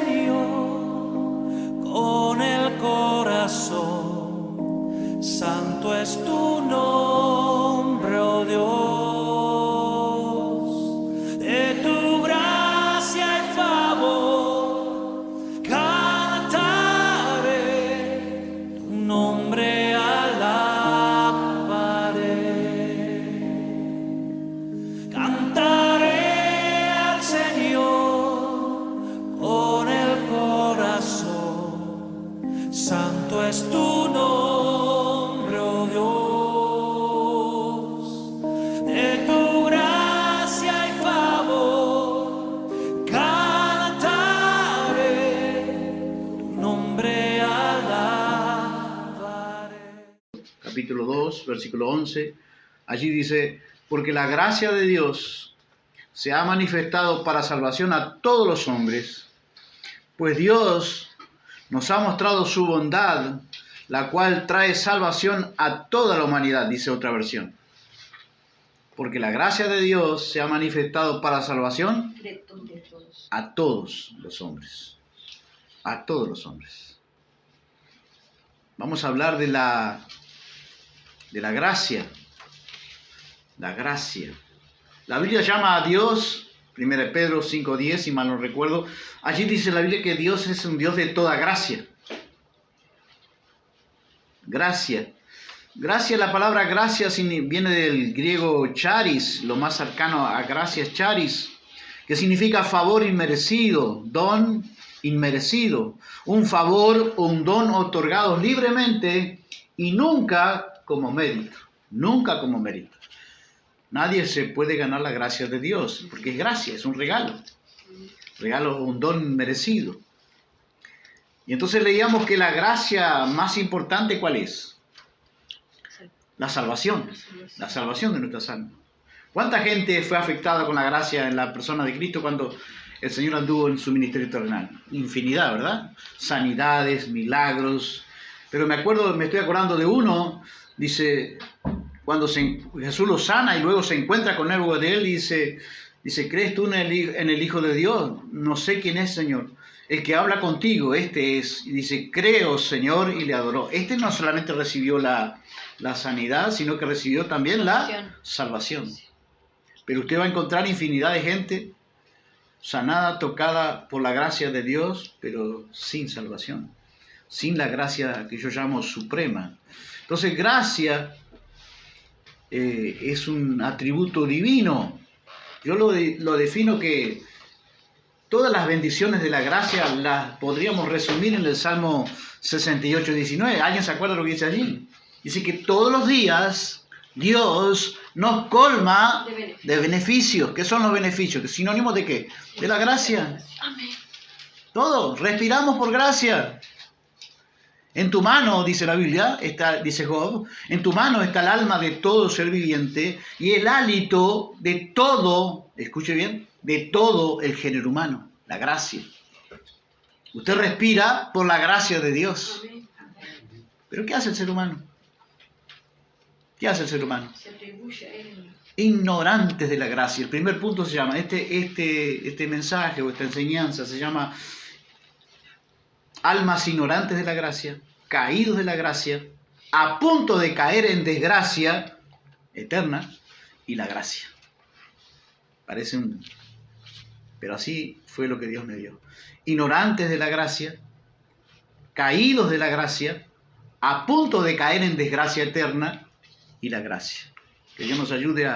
Señor con el corazón. Santo es tu nombre, oh Dios. De tu gracia y favor cantaré, tu nombre alabaré. Cantaré al Señor con el corazón. Santo es tu nombre, oh Dios. De tu gracia y favor cantaré, tu nombre alabaré. Capítulo 2, versículo 11. Allí dice: porque la gracia de Dios se ha manifestado para salvación a todos los hombres, pues Dios nos ha mostrado su bondad, la cual trae salvación a toda la humanidad, dice otra versión. Porque la gracia de Dios se ha manifestado para salvación a todos los hombres. A todos los hombres. Vamos a hablar de la gracia. La gracia. La Biblia llama a Dios, 1 Pedro 5:10, si mal no recuerdo, allí dice la Biblia que Dios es un Dios de toda gracia. Gracia. Gracia, la palabra gracia viene del griego charis, lo más cercano a gracia es charis, que significa favor inmerecido, don inmerecido, un favor o un don otorgado libremente y nunca como mérito, nunca como mérito. Nadie se puede ganar la gracia de Dios, porque es gracia, es un regalo. Regalo, un don merecido. Y entonces leíamos que la gracia más importante, ¿cuál es? La salvación. La salvación de nuestras almas. ¿Cuánta gente fue afectada con la gracia en la persona de Cristo cuando el Señor anduvo en su ministerio terrenal? Infinidad, ¿verdad? Sanidades, milagros. Pero me estoy acordando de uno, dice, cuando Jesús lo sana y luego se encuentra con algo de él y dice, ¿crees tú en el Hijo de Dios? No sé quién es, Señor. El que habla contigo, este es. Y dice, creo, Señor, y le adoró. Este no solamente recibió la sanidad, sino que recibió también la salvación. Pero usted va a encontrar infinidad de gente sanada, tocada por la gracia de Dios, pero sin salvación. Sin la gracia que yo llamo suprema. Entonces, gracia es un atributo divino. Yo lo defino que todas las bendiciones de la gracia las podríamos resumir en el Salmo 68:19. ¿Alguien se acuerda lo que dice allí? Dice que todos los días Dios nos colma de beneficios. ¿Qué son los beneficios? ¿Sinónimos de qué? De la gracia. Todo. Respiramos por gracia. En tu mano, dice la Biblia, dice Job, en tu mano está el alma de todo ser viviente y el hálito de todo, escuche bien, de todo el género humano, la gracia. Usted respira por la gracia de Dios. ¿Pero qué hace el ser humano? ¿Qué hace el ser humano? Ignorantes de la gracia. El primer punto se llama, este mensaje o esta enseñanza se llama almas ignorantes de la gracia, caídos de la gracia, a punto de caer en desgracia eterna, y la gracia. Pero así fue lo que Dios me dio. Ignorantes de la gracia, caídos de la gracia, a punto de caer en desgracia eterna, y la gracia. Que Dios nos ayude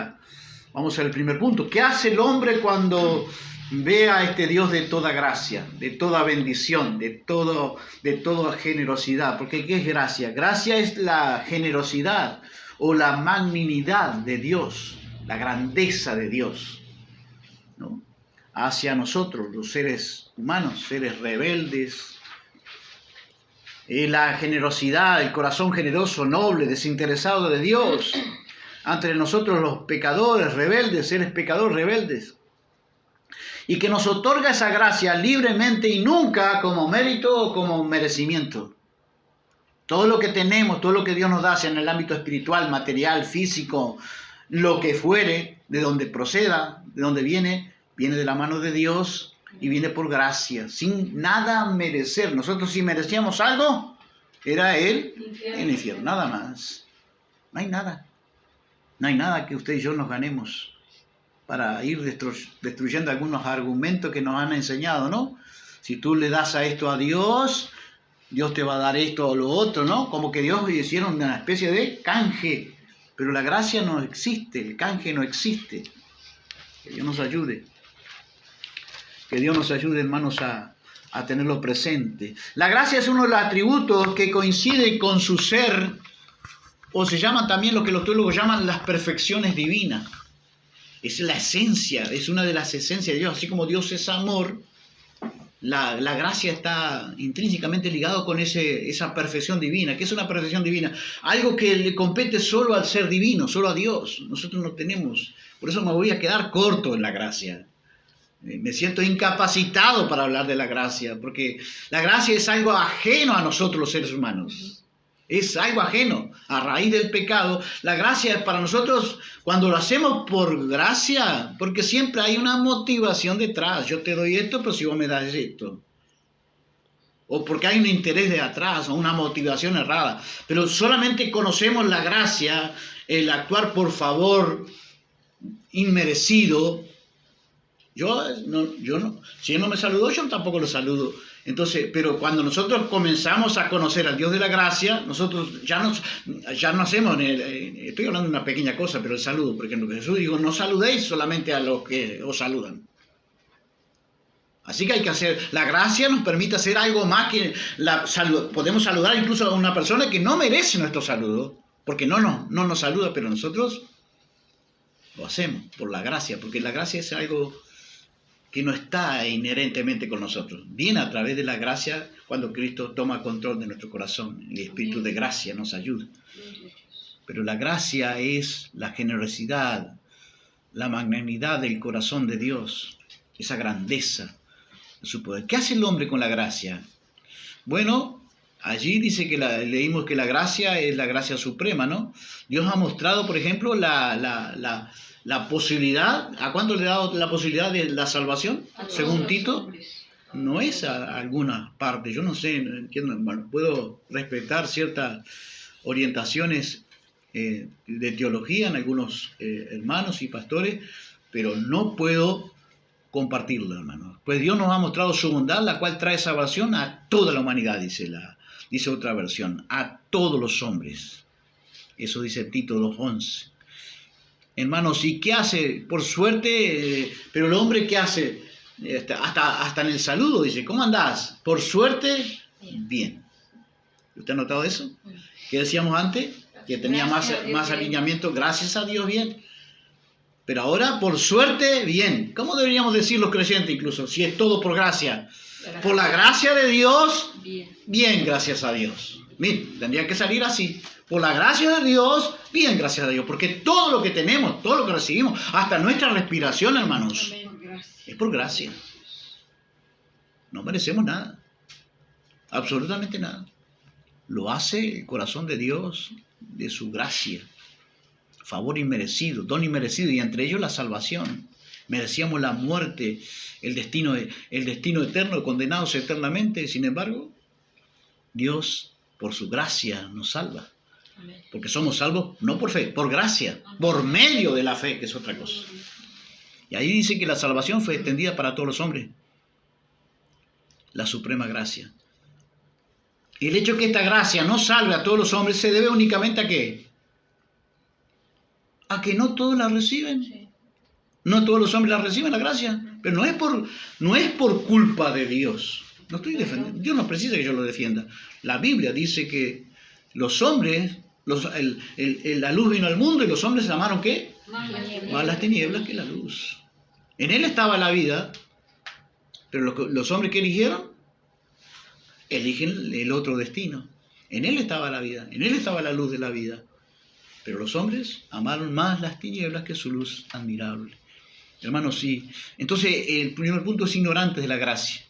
Vamos al primer punto. ¿Qué hace el hombre cuando ve a este Dios de toda gracia, de toda bendición, de toda generosidad? Porque ¿qué es gracia? Gracia es la generosidad o la magnanimidad de Dios, la grandeza de Dios, ¿no? Hacia nosotros, los seres humanos, seres rebeldes. La generosidad, el corazón generoso, noble, desinteresado de Dios, ante nosotros los pecadores rebeldes, seres pecadores rebeldes. Y que nos otorga esa gracia libremente y nunca como mérito o como merecimiento. Todo lo que tenemos, todo lo que Dios nos da, sea en el ámbito espiritual, material, físico, lo que fuere, de donde proceda, de donde viene de la mano de Dios Y viene por gracia, sin nada merecer. Nosotros si merecíamos algo, era el infierno, nada más. No hay nada. No hay nada que usted y yo nos ganemos para ir destruyendo algunos argumentos que nos han enseñado, ¿no? Si tú le das a esto a Dios, Dios te va a dar esto o lo otro, ¿no? Como que Dios hicieron una especie de canje. Pero la gracia no existe, el canje no existe. Que Dios nos ayude. Que Dios nos ayude, hermanos, a tenerlo presente. La gracia es uno de los atributos que coincide con su ser, o se llaman también lo que los teólogos llaman las perfecciones divinas. Es la esencia, es una de las esencias de Dios. Así como Dios es amor, la gracia está intrínsecamente ligado con esa perfección divina. ¿Qué es una perfección divina? Algo que le compete solo al ser divino, solo a Dios. Nosotros no tenemos. Por eso me voy a quedar corto en la gracia. Me siento incapacitado para hablar de la gracia, porque la gracia es algo ajeno a nosotros los seres humanos. Es algo ajeno. A raíz del pecado, la gracia es para nosotros, cuando lo hacemos por gracia, porque siempre hay una motivación detrás. Yo te doy esto, pero si vos me das esto. O porque hay un interés de atrás, o una motivación errada. Pero solamente conocemos la gracia, el actuar por favor inmerecido. Yo no. Si él no me saludó, yo tampoco lo saludo. Entonces, pero cuando nosotros comenzamos a conocer al Dios de la gracia, nosotros ya no hacemos, estoy hablando de una pequeña cosa, pero el saludo, por ejemplo, que Jesús dijo, no saludéis solamente a los que os saludan. Así que hay que hacer, la gracia nos permite hacer algo más que podemos saludar incluso a una persona que no merece nuestro saludo, porque no nos saluda, pero nosotros lo hacemos por la gracia, porque la gracia es algo que no está inherentemente con nosotros. Viene a través de la gracia cuando Cristo toma control de nuestro corazón. El Espíritu de gracia nos ayuda. Pero la gracia es la generosidad, la magnanimidad del corazón de Dios, esa grandeza de su poder. ¿Qué hace el hombre con la gracia? Bueno, allí dice que leímos que la gracia es la gracia suprema, ¿no? Dios ha mostrado, por ejemplo, la posibilidad. ¿A cuánto le ha dado la posibilidad de la salvación? Según Tito, no es a alguna parte. Yo no sé, entiendo, bueno, puedo respetar ciertas orientaciones de teología en algunos hermanos y pastores, pero no puedo compartirlo, hermanos. Pues Dios nos ha mostrado su bondad, la cual trae salvación a toda la humanidad, dice otra versión, a todos los hombres. Eso dice Tito 2:11. Hermanos, ¿y qué hace? Por suerte, pero el hombre ¿qué hace? Hasta en el saludo dice, ¿cómo andás? Por suerte, bien. ¿Usted ha notado eso? ¿Qué decíamos antes? Que tenía más alineamiento, gracias a Dios, bien. Pero ahora, por suerte, bien. ¿Cómo deberíamos decir los creyentes incluso? Si es todo por gracia. Por la gracia de Dios, bien, gracias a Dios. Miren, tendría que salir así. Por la gracia de Dios, bien, gracias a Dios. Porque todo lo que tenemos, todo lo que recibimos, hasta nuestra respiración, hermanos, es por gracia. No merecemos nada. Absolutamente nada. Lo hace el corazón de Dios, de su gracia. Favor inmerecido, don inmerecido, y entre ellos la salvación. Merecíamos la muerte, el destino eterno, condenados eternamente. Sin embargo, Dios, por su gracia, nos salva. Porque somos salvos no por fe, por gracia, por medio de la fe, que es otra cosa. Y ahí dice que la salvación fue extendida para todos los hombres. La suprema gracia. Y el hecho de que esta gracia no salve a todos los hombres se debe únicamente a ¿qué? A que no todos la reciben. Sí. No todos los hombres la reciben, la gracia. Pero no es por culpa de Dios. No estoy defendiendo. Dios no precisa que yo lo defienda. La Biblia dice que los hombres, la luz vino al mundo y los hombres amaron ¿qué? Más las tinieblas que la luz. En él estaba la vida, pero los hombres que eligieron, eligen el otro destino. En él estaba la vida, en él estaba la luz de la vida. Pero los hombres amaron más las tinieblas que su luz admirable. Hermanos, sí. Entonces, el primer punto es ignorantes de la gracia.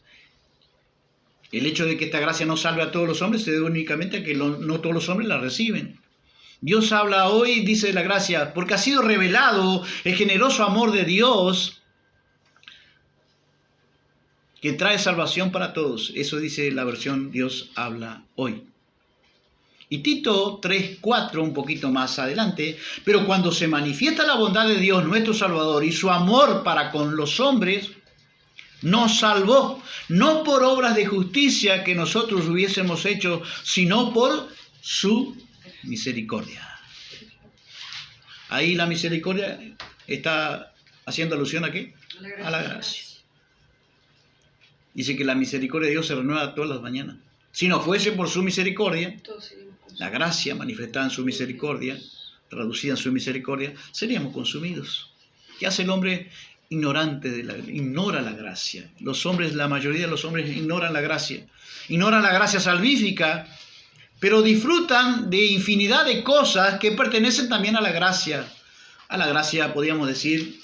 El hecho de que esta gracia no salve a todos los hombres se debe únicamente a que no todos los hombres la reciben. Dios habla hoy, dice de la gracia, porque ha sido revelado el generoso amor de Dios que trae salvación para todos. Eso dice la versión Dios habla hoy. Y Tito 3:4, un poquito más adelante, pero cuando se manifiesta la bondad de Dios, nuestro Salvador, y su amor para con los hombres, nos salvó, no por obras de justicia que nosotros hubiésemos hecho, sino por su misericordia. Ahí la misericordia está haciendo alusión ¿a qué? A la gracia. Dice que la misericordia de Dios se renueva todas las mañanas. Si no fuese por su misericordia, la gracia manifestada en su misericordia, traducida en su misericordia, seríamos consumidos. ¿Qué hace el hombre ignorante? Ignora la gracia. Los hombres, la mayoría de los hombres ignoran la gracia. Ignoran la gracia salvífica, pero disfrutan de infinidad de cosas que pertenecen también a la gracia. A la gracia, podríamos decir,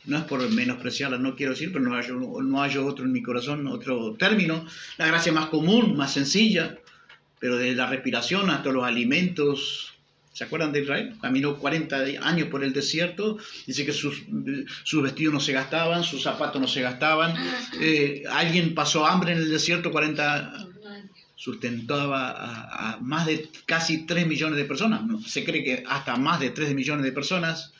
no es por menospreciarla, no quiero decir, pero no hallo otro en mi corazón, otro término. La gracia más común, más sencilla, pero desde la respiración hasta los alimentos. ¿Se acuerdan de Israel? Caminó 40 años por el desierto. Dice que sus vestidos no se gastaban, sus zapatos no se gastaban. Alguien pasó hambre en el desierto, 40 sustentaba a más de casi 3 millones de personas. Se cree que hasta más de 3 millones de personas.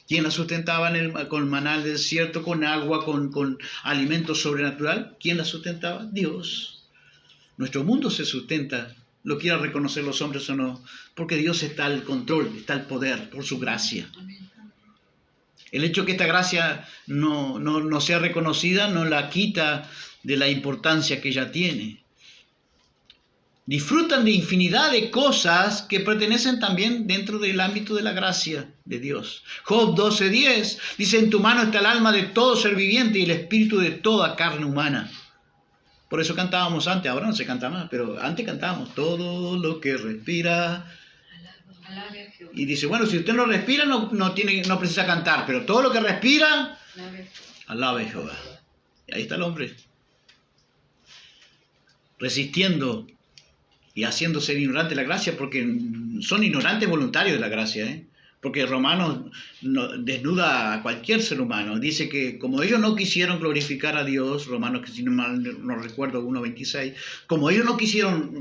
¿Quién la sustentaba con maná del desierto, con agua, con alimento sobrenatural? ¿Quién la sustentaba? Dios. Nuestro mundo se sustenta, lo quieran reconocer los hombres o no, porque Dios está al control, está al poder, por su gracia. El hecho de que esta gracia no sea reconocida no la quita de la importancia que ella tiene. Disfrutan de infinidad de cosas que pertenecen también dentro del ámbito de la gracia de Dios. Job 12:10 dice, en tu mano está el alma de todo ser viviente y el espíritu de toda carne humana. Por eso cantábamos antes, ahora no se canta más, pero antes cantábamos, todo lo que respira. Y dice, bueno, si usted no respira no precisa cantar, pero todo lo que respira, alabe a Jehová. Y ahí está el hombre, resistiendo y haciendo ser ignorante de la gracia, porque son ignorantes voluntarios de la gracia, porque Romanos desnuda a cualquier ser humano. Dice que como ellos no quisieron glorificar a Dios, Romanos, que si no mal no recuerdo, 1:26, como ellos no quisieron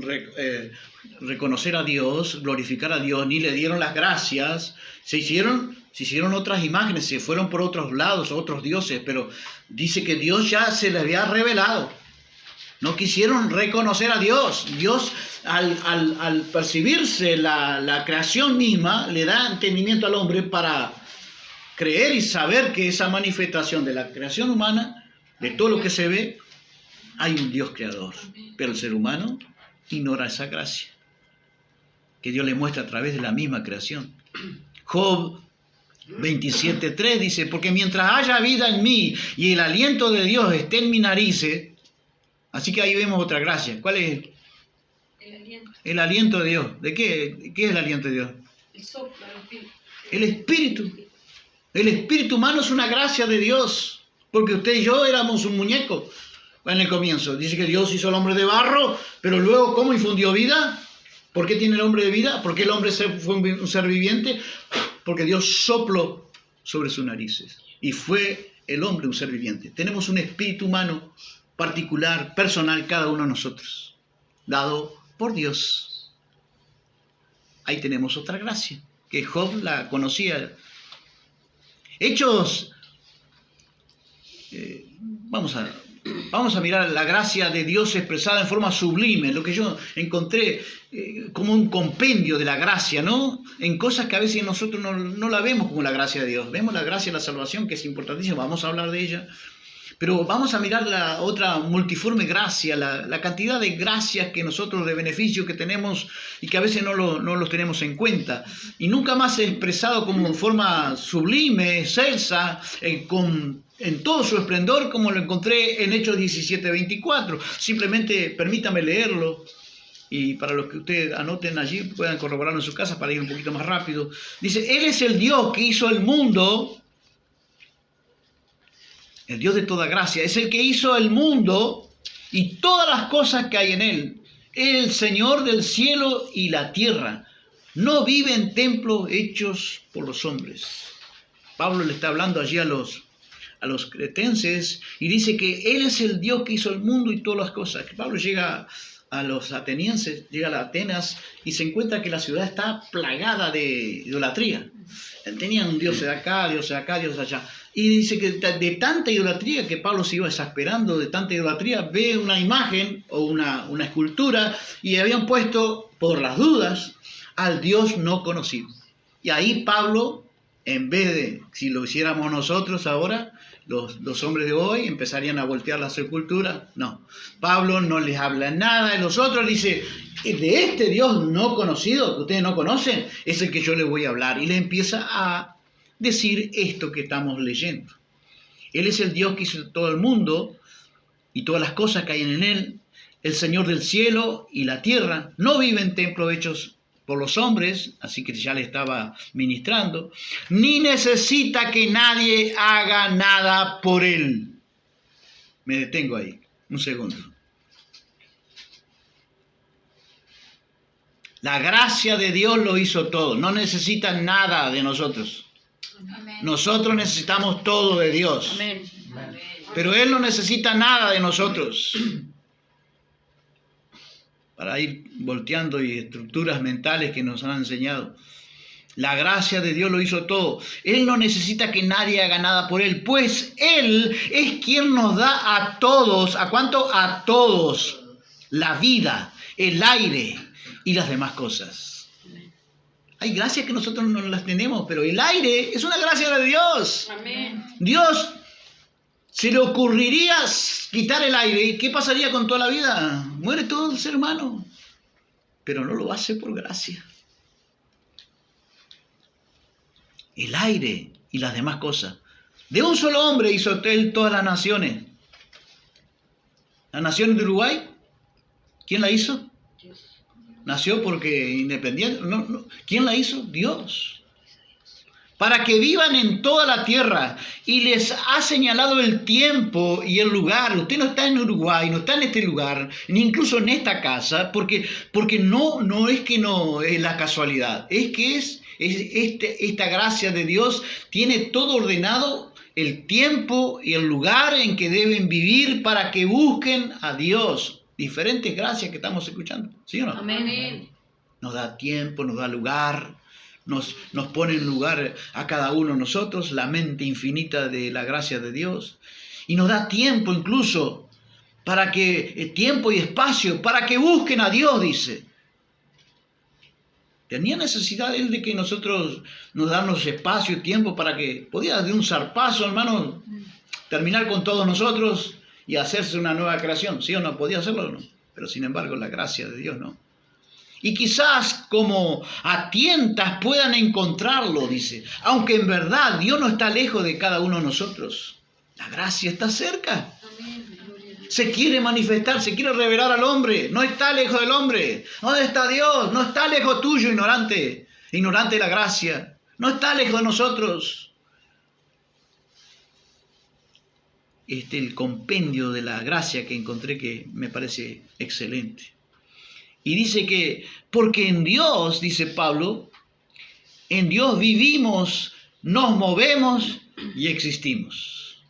reconocer a Dios, glorificar a Dios, ni le dieron las gracias, se hicieron otras imágenes, se fueron por otros lados, otros dioses, pero dice que Dios ya se les había revelado. No quisieron reconocer a Dios. Dios, al percibirse la creación misma, le da entendimiento al hombre para creer y saber que esa manifestación de la creación humana, de todo lo que se ve, hay un Dios creador. Pero el ser humano ignora esa gracia que Dios le muestra a través de la misma creación. Job 27:3 dice, porque mientras haya vida en mí y el aliento de Dios esté en mi narices. Así que ahí vemos otra gracia. ¿Cuál es? El aliento de Dios. ¿De qué? ¿Qué es el aliento de Dios? El soplo, el espíritu. El espíritu humano es una gracia de Dios. Porque usted y yo éramos un muñeco en el comienzo. Dice que Dios hizo al hombre de barro, pero luego ¿cómo infundió vida? ¿Por qué tiene el hombre de vida? ¿Por qué el hombre fue un ser viviente? Porque Dios sopló sobre sus narices. Y fue el hombre un ser viviente. Tenemos un espíritu humano particular, personal, cada uno de nosotros, dado por Dios. Ahí tenemos otra gracia, que Job la conocía. Hechos, vamos a mirar la gracia de Dios expresada en forma sublime, lo que yo encontré como un compendio de la gracia, ¿no? En cosas que a veces nosotros no la vemos como la gracia de Dios. Vemos la gracia de la salvación, que es importantísima, vamos a hablar de ella. Pero vamos a mirar la otra multiforme gracia, la cantidad de gracias que nosotros, de beneficios que tenemos y que a veces no los tenemos en cuenta. Y nunca más expresado como en forma sublime, excelsa, en todo su esplendor, como lo encontré en Hechos 17:24. Simplemente permítame leerlo. Y para los que ustedes anoten allí, puedan corroborarlo en su casa para ir un poquito más rápido. Dice, Él es el Dios que hizo el mundo. El Dios de toda gracia, es el que hizo el mundo y todas las cosas que hay en él. El Señor del cielo y la tierra. No vive en templos hechos por los hombres. Pablo le está hablando allí a los a los cretenses y dice que Él es el Dios que hizo el mundo y todas las cosas. Que Pablo llega a los atenienses, llega a Atenas y se encuentra que la ciudad está plagada de idolatría. Tenían un dios de acá, dios de acá, dios de allá. Y dice que de tanta idolatría que Pablo se iba exasperando, de tanta idolatría, ve una imagen o una escultura y habían puesto, por las dudas, al Dios no conocido. Y ahí Pablo, en vez de, si lo hiciéramos nosotros ahora, los hombres de hoy empezarían a voltear la sepultura. No, Pablo no les habla nada de los otros, dice, de este Dios no conocido, que ustedes no conocen, es el que yo les voy a hablar. Y le empieza a decir esto que estamos leyendo. Él es el Dios que hizo todo el mundo y todas las cosas que hay en él, el Señor del cielo y la tierra. No vive en templos hechos por los hombres, así que ya le estaba ministrando, ni necesita que nadie haga nada por él. Me detengo ahí, un segundo. La gracia de Dios lo hizo todo, no necesita nada de nosotros. Amén. Nosotros necesitamos todo de Dios. Amén. Pero Él no necesita nada de nosotros. Para ir volteando y estructuras mentales que nos han enseñado. La gracia de Dios lo hizo todo. Él no necesita que nadie haga nada por Él, pues Él es quien nos da a todos, ¿a cuánto? A todos, la vida, el aire y las demás cosas. Hay gracias que nosotros no las tenemos, pero el aire es una gracia de Dios. Amén. Dios, ¿se le ocurriría quitar el aire? ¿Y qué pasaría con toda la vida? Muere todo el ser humano. Pero no lo hace por gracia. El aire y las demás cosas. De un solo hombre hizo Él todas las naciones. ¿La nación de Uruguay? ¿Quién la hizo? Dios. Nació porque independiente. No. ¿Quién la hizo? Dios. Para que vivan en toda la tierra, y les ha señalado el tiempo y el lugar. Usted no está en Uruguay, no está en este lugar, ni incluso en esta casa, porque no es que no es la casualidad, es que esta gracia de Dios tiene todo ordenado, el tiempo y el lugar en que deben vivir para que busquen a Dios. Diferentes gracias que estamos escuchando, ¿sí o no? Amén. Nos da tiempo, nos da lugar. Nos pone en lugar a cada uno de nosotros, la mente infinita de la gracia de Dios. Y nos da tiempo incluso, tiempo y espacio, para que busquen a Dios, dice. Tenía necesidad Él de que nosotros nos damos espacio y tiempo para que podía de un zarpazo, hermano, terminar con todos nosotros y hacerse una nueva creación. ¿Sí o no? ¿Podía hacerlo o no? Pero sin embargo, la gracia de Dios no. Y quizás como a tientas puedan encontrarlo, dice. Aunque en verdad Dios no está lejos de cada uno de nosotros. La gracia está cerca. Se quiere manifestar, se quiere revelar al hombre. No está lejos del hombre. ¿Dónde está Dios? No está lejos tuyo, ignorante. Ignorante de la gracia. No está lejos de nosotros. El compendio de la gracia que encontré que me parece excelente. Y dice que, porque en Dios, dice Pablo, en Dios vivimos, nos movemos y existimos.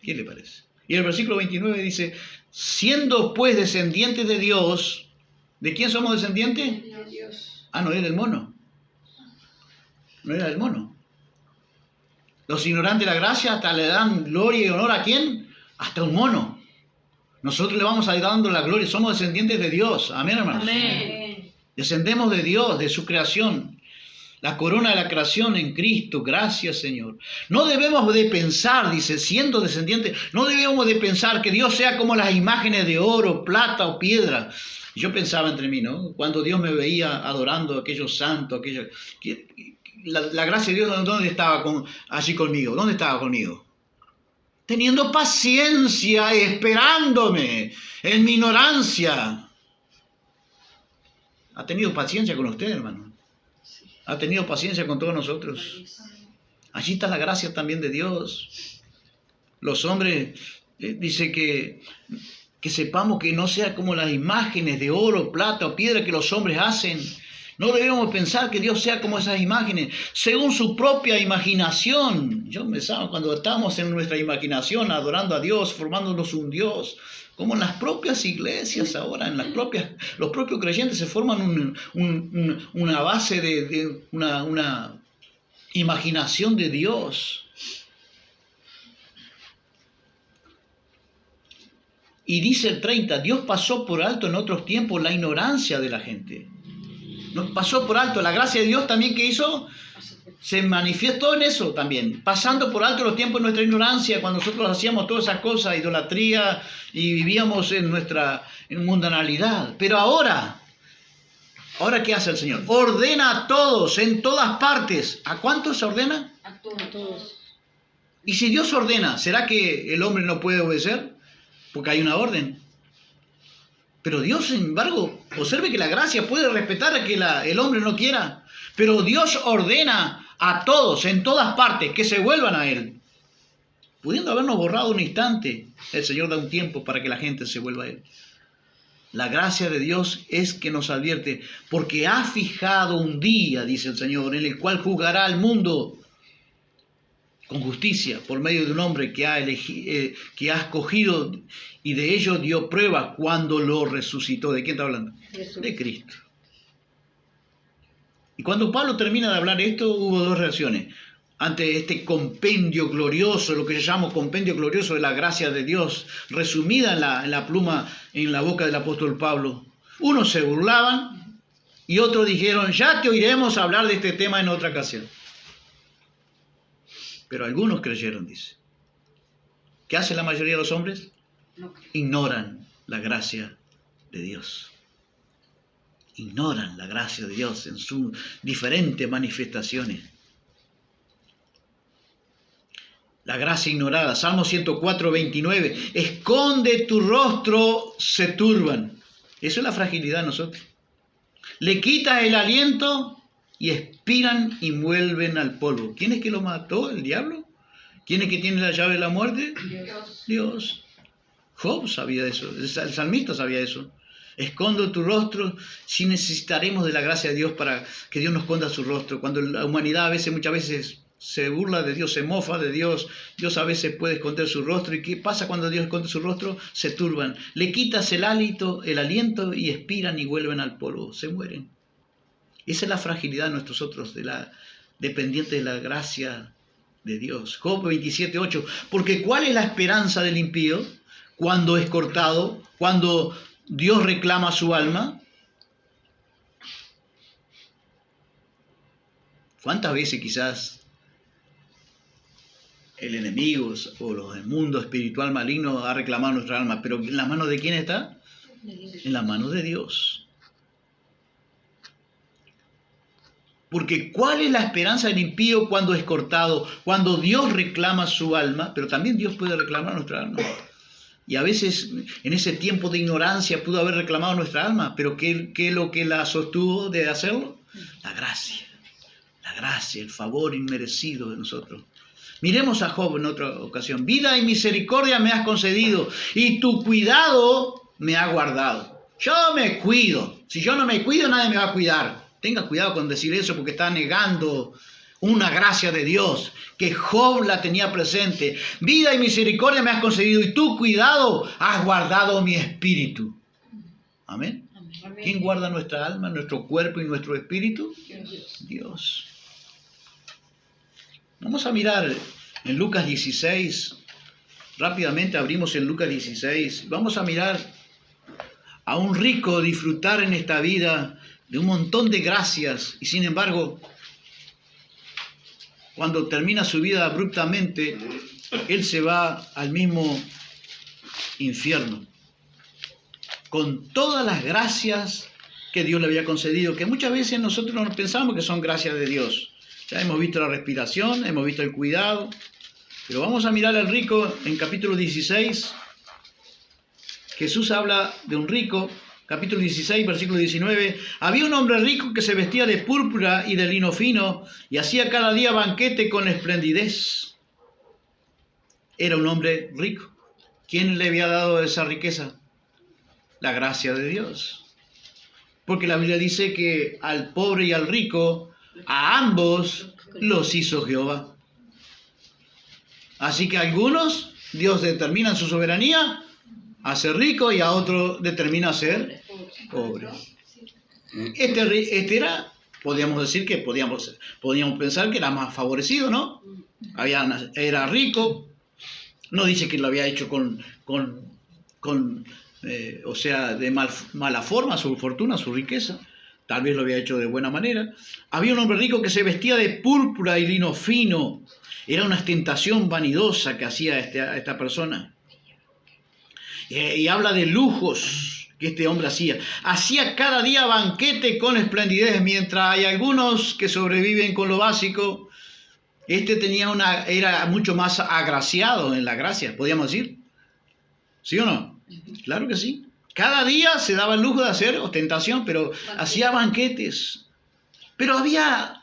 ¿Qué le parece? Y el versículo 29 dice, siendo pues descendientes de Dios, ¿de quién somos descendientes? De Dios. Ah, no era el mono. No era el mono. Los ignorantes de la gracia hasta le dan gloria y honor a ¿quién? Hasta un mono. Nosotros le vamos a ir dando la gloria, somos descendientes de Dios. Amén, hermanos. Amén. Descendemos de Dios, de su creación. La corona de la creación en Cristo. Gracias, Señor. No debemos de pensar, dice, siendo descendientes, no debemos de pensar que Dios sea como las imágenes de oro, plata o piedra. Yo pensaba entre mí, ¿no? Cuando Dios me veía adorando a aquellos santos, la gracia de Dios, ¿dónde estaba allí conmigo? ¿Dónde estaba conmigo? Teniendo paciencia, esperándome en mi ignorancia. ¿Ha tenido paciencia con usted, hermano? ¿Ha tenido paciencia con todos nosotros? Allí está la gracia también de Dios. Los hombres, dice que sepamos que no sea como las imágenes de oro, plata o piedra que los hombres hacen, No debemos pensar que Dios sea como esas imágenes, según su propia imaginación. Yo pensaba cuando estamos en nuestra imaginación adorando a Dios, formándonos un Dios, como en las propias iglesias ahora, los propios creyentes se forman una base de una imaginación de Dios. Y dice el 30, Dios pasó por alto en otros tiempos la ignorancia de la gente. No, pasó por alto. La gracia de Dios también, ¿qué hizo? Se manifestó en eso también, pasando por alto los tiempos de nuestra ignorancia, cuando nosotros hacíamos todas esas cosas, idolatría, y vivíamos en nuestra mundanalidad. Pero ahora ¿qué hace el Señor? Ordena a todos, en todas partes. ¿A cuántos se ordena? A todos. Y si Dios ordena, ¿será que el hombre no puede obedecer? Porque hay una orden. Pero Dios, sin embargo, observe que la gracia puede respetar a que el hombre no quiera. Pero Dios ordena a todos, en todas partes, que se vuelvan a Él. Pudiendo habernos borrado un instante, el Señor da un tiempo para que la gente se vuelva a Él. La gracia de Dios es que nos advierte, porque ha fijado un día, dice el Señor, en el cual juzgará al mundo con justicia, por medio de un hombre que ha escogido, y de ello dio prueba cuando lo resucitó. ¿De quién está hablando? Jesús. De Cristo. Y cuando Pablo termina de hablar esto, hubo dos reacciones. Ante este compendio glorioso, lo que yo llamo compendio glorioso de la gracia de Dios, resumida en la pluma, en la boca del apóstol Pablo. Unos se burlaban y otros dijeron, ya te oiremos hablar de este tema en otra ocasión. Pero algunos creyeron, dice. ¿Qué hace la mayoría de los hombres? No. Ignoran la gracia de Dios. Ignoran la gracia de Dios en sus diferentes manifestaciones. La gracia ignorada. Salmo 104, 29. Esconde tu rostro, se turban. Eso es la fragilidad de nosotros. Le quitas el aliento y expiran y vuelven al polvo. ¿Quién es que lo mató? ¿El diablo? ¿Quién es que tiene la llave de la muerte? Dios. Job sabía eso. El salmista sabía eso. Escondo tu rostro. Si necesitaremos de la gracia de Dios para que Dios nos esconda su rostro. Cuando la humanidad muchas veces se burla de Dios, se mofa de Dios, Dios a veces puede esconder su rostro. ¿Y qué pasa cuando Dios esconde su rostro? Se turban. Le quitas el aliento y expiran y vuelven al polvo. Se mueren. Esa es la fragilidad de nosotros, dependiente de la gracia de Dios. Job 27:8. Porque ¿cuál es la esperanza del impío cuando es cortado, cuando Dios reclama su alma? ¿Cuántas veces quizás el enemigo o el mundo espiritual maligno ha reclamado nuestra alma? Pero ¿en las manos de quién está? En las manos de Dios. Porque ¿cuál es la esperanza del impío cuando es cortado? Cuando Dios reclama su alma, pero también Dios puede reclamar nuestra alma. Y a veces en ese tiempo de ignorancia pudo haber reclamado nuestra alma, pero ¿qué es lo que la sostuvo de hacerlo? La gracia, el favor inmerecido de nosotros. Miremos a Job en otra ocasión. Vida y misericordia me has concedido y tu cuidado me ha guardado. Yo me cuido. Si yo no me cuido, nadie me va a cuidar. Tenga cuidado con decir eso porque está negando una gracia de Dios que Job la tenía presente. Vida y misericordia me has concedido y tu cuidado has guardado mi espíritu. Amén. Amén. ¿Quién guarda nuestra alma, nuestro cuerpo y nuestro espíritu? Dios. Dios. Vamos a mirar en Lucas 16. Rápidamente abrimos en Lucas 16. Vamos a mirar a un rico disfrutar en esta vida de un montón de gracias y sin embargo, cuando termina su vida abruptamente, él se va al mismo infierno, con todas las gracias que Dios le había concedido, que muchas veces nosotros no pensamos que son gracias de Dios. Ya hemos visto la respiración, hemos visto el cuidado, pero vamos a mirar al rico en capítulo 16. Jesús habla de un rico. Capítulo 16, versículo 19. Había un hombre rico que se vestía de púrpura y de lino fino y hacía cada día banquete con esplendidez. Era un hombre rico. ¿Quién le había dado esa riqueza? La gracia de Dios. Porque la Biblia dice que al pobre y al rico, a ambos los hizo Jehová. Así que a algunos Dios determina en su soberanía a ser rico y a otros determina a ser pobre. Este era, podríamos decir que podíamos pensar que era más favorecido, ¿no? Era rico, no dice que lo había hecho o sea, de mala forma, su fortuna, su riqueza. Tal vez lo había hecho de buena manera. Había un hombre rico que se vestía de púrpura y lino fino. Era una ostentación vanidosa que hacía esta persona. Y habla de lujos que este hombre hacía. Hacía cada día banquete con esplendidez, mientras hay algunos que sobreviven con lo básico. Era mucho más agraciado en la gracia, podríamos decir. ¿Sí o no? Claro que sí. Cada día se daba el lujo de hacer ostentación, pero hacía banquetes. Pero había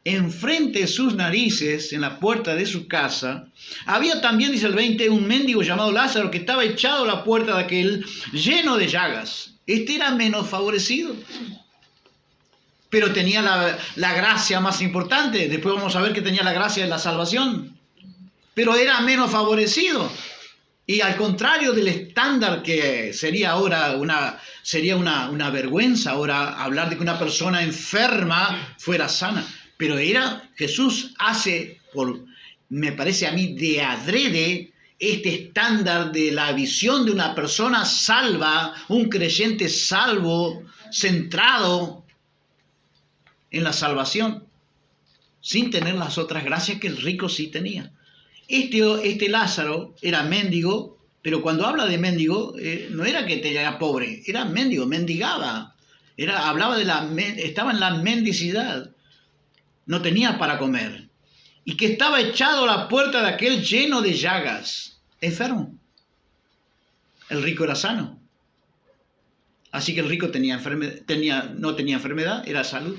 enfrente de sus narices, en la puerta de su casa, había también, dice el 20, un mendigo llamado Lázaro que estaba echado a la puerta de aquel, lleno de llagas. Este era menos favorecido, pero tenía la gracia más importante. Después vamos a ver que tenía la gracia de la salvación, pero era menos favorecido. Y al contrario del estándar que sería ahora sería una vergüenza ahora hablar de que una persona enferma fuera sana. Pero Jesús hace, me parece a mí, de adrede este estándar de la visión de una persona salva, un creyente salvo, centrado en la salvación, sin tener las otras gracias que el rico sí tenía. Este Lázaro era mendigo, pero cuando habla de mendigo, no era que era pobre, era mendigo, mendigaba. Estaba en la mendicidad, no tenía para comer. Y que estaba echado a la puerta de aquel lleno de llagas, enfermo. El rico era sano. Así que el rico no tenía enfermedad, era salud.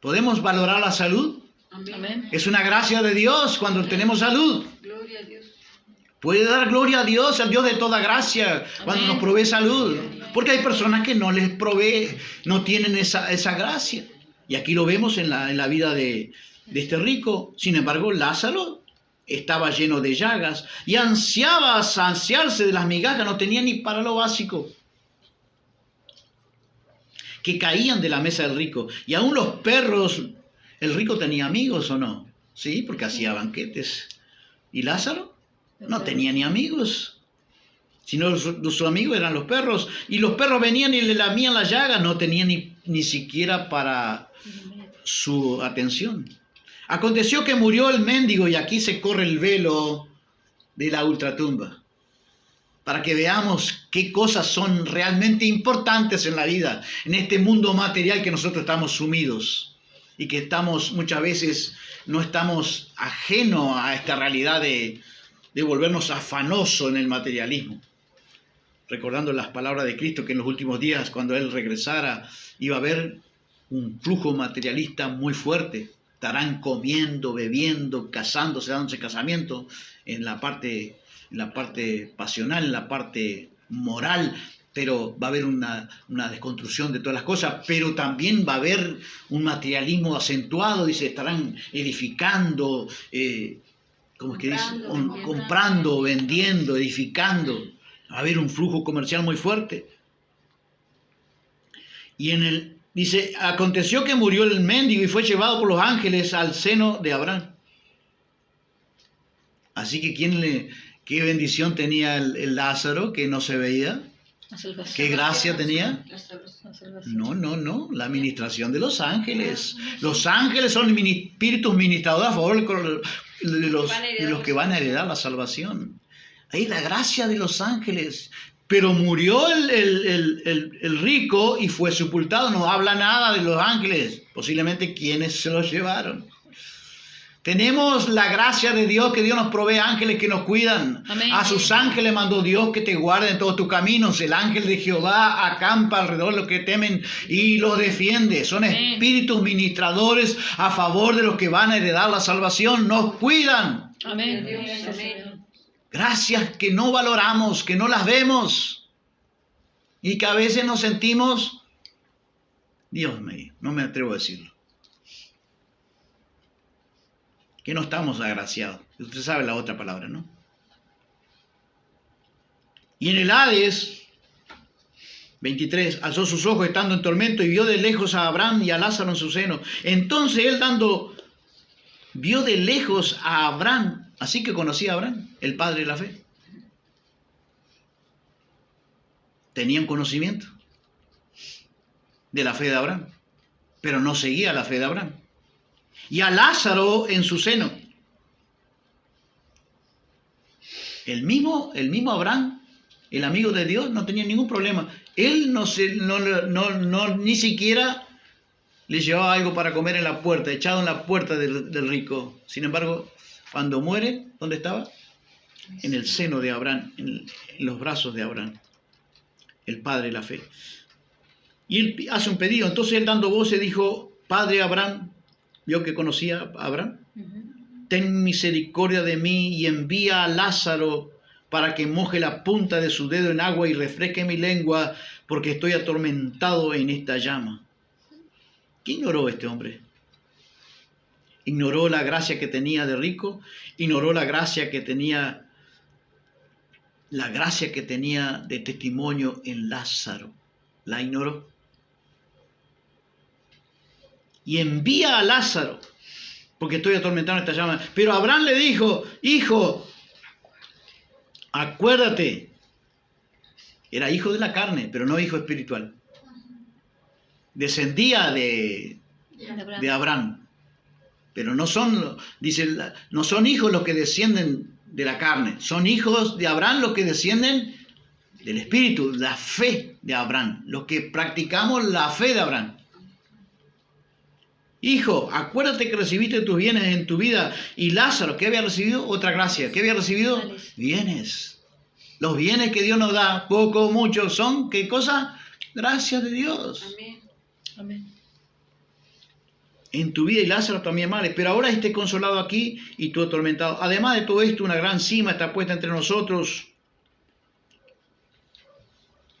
¿Podemos valorar la salud? Amén. Es una gracia de Dios cuando tenemos salud. Gloria a Dios. Puede dar gloria a Dios, al Dios de toda gracia, cuando nos provee salud. Porque hay personas que no les provee, no tienen esa gracia. Y aquí lo vemos en la vida de este rico. Sin embargo, Lázaro estaba lleno de llagas y ansiaba saciarse de las migajas, no tenía ni para lo básico, que caían de la mesa del rico. Y aún los perros, ¿el rico tenía amigos o no? Sí, porque hacía banquetes. ¿Y Lázaro? No tenía ni amigos. Sino sus amigos eran los perros. Y los perros venían y le lamían las llagas. No tenía ni siquiera para su atención. Aconteció que murió el mendigo, y aquí se corre el velo de la ultratumba, para que veamos qué cosas son realmente importantes en la vida, en este mundo material que nosotros estamos sumidos, y que muchas veces no estamos ajenos a esta realidad de volvernos afanosos en el materialismo. Recordando las palabras de Cristo, que en los últimos días, cuando Él regresara, iba a haber un flujo materialista muy fuerte. Estarán comiendo, bebiendo, casándose, dándose casamiento en la parte pasional, en la parte moral, pero va a haber una desconstrucción de todas las cosas, pero también va a haber un materialismo acentuado, dice, estarán edificando, ¿cómo es que dice? Comprando, vendiendo, edificando, va a haber un flujo comercial muy fuerte. Y dice, aconteció que murió el mendigo y fue llevado por los ángeles al seno de Abraham. Así que qué bendición tenía el Lázaro, que no se veía. ¿Qué gracia tenía? No, la administración de los ángeles. Los ángeles son espíritus ministradores a favor de los que van a heredar la salvación. Ahí la gracia de los ángeles. Pero murió el rico y fue sepultado. No habla nada de los ángeles. Posiblemente quienes se los llevaron. Tenemos la gracia de Dios, que Dios nos provee ángeles que nos cuidan. Amén. A sus ángeles mandó Dios que te guarden en todos tus caminos. El ángel de Jehová acampa alrededor de los que temen y los defiende. Son Amén. Espíritus ministradores a favor de los que van a heredar la salvación. Nos cuidan. Amén. Amén. Gracias que no valoramos, que no las vemos y que a veces nos sentimos Dios mío, no me atrevo a decirlo. Que no estamos agraciados. Usted sabe la otra palabra, ¿no? Y en el Hades, 23, alzó sus ojos estando en tormento y vio de lejos a Abraham y a Lázaro en su seno. Entonces él vio de lejos a Abraham, así que conocía a Abraham, el padre de la fe. Tenían conocimiento de la fe de Abraham, pero no seguía la fe de Abraham. Y a Lázaro en su seno. El mismo Abraham, el amigo de Dios, no tenía ningún problema. Él ni siquiera le llevaba algo para comer en la puerta, echado en la puerta del rico. Sin embargo, cuando muere, ¿dónde estaba? En el seno de Abraham, en los brazos de Abraham, el padre de la fe. Y él hace un pedido. Entonces él, dando voces, dijo: Padre Abraham, yo que conocía a Abraham, ten misericordia de mí y envía a Lázaro para que moje la punta de su dedo en agua y refresque mi lengua, porque estoy atormentado en esta llama. ¿Qué ignoró este hombre? Ignoró la gracia que tenía de rico, ignoró la gracia que tenía de testimonio en Lázaro. La ignoró. Y envía a Lázaro, porque estoy atormentado en esta llama. Pero Abraham le dijo: hijo, acuérdate. Era hijo de la carne, pero no hijo espiritual. Descendía de Abraham. Pero no son, dice, no son hijos los que descienden de la carne. Son hijos de Abraham los que descienden del espíritu, la fe de Abraham. Los que practicamos la fe de Abraham. Hijo, acuérdate que recibiste tus bienes en tu vida. Y Lázaro, ¿qué había recibido? Otra gracia. ¿Qué había recibido? Bienes. Los bienes que Dios nos da, poco o mucho, son, ¿qué cosa? Gracias de Dios. Amén. Amén. En tu vida, y Lázaro también males, pero ahora esté consolado aquí y tú atormentado. Además de todo esto, una gran cima está puesta entre nosotros.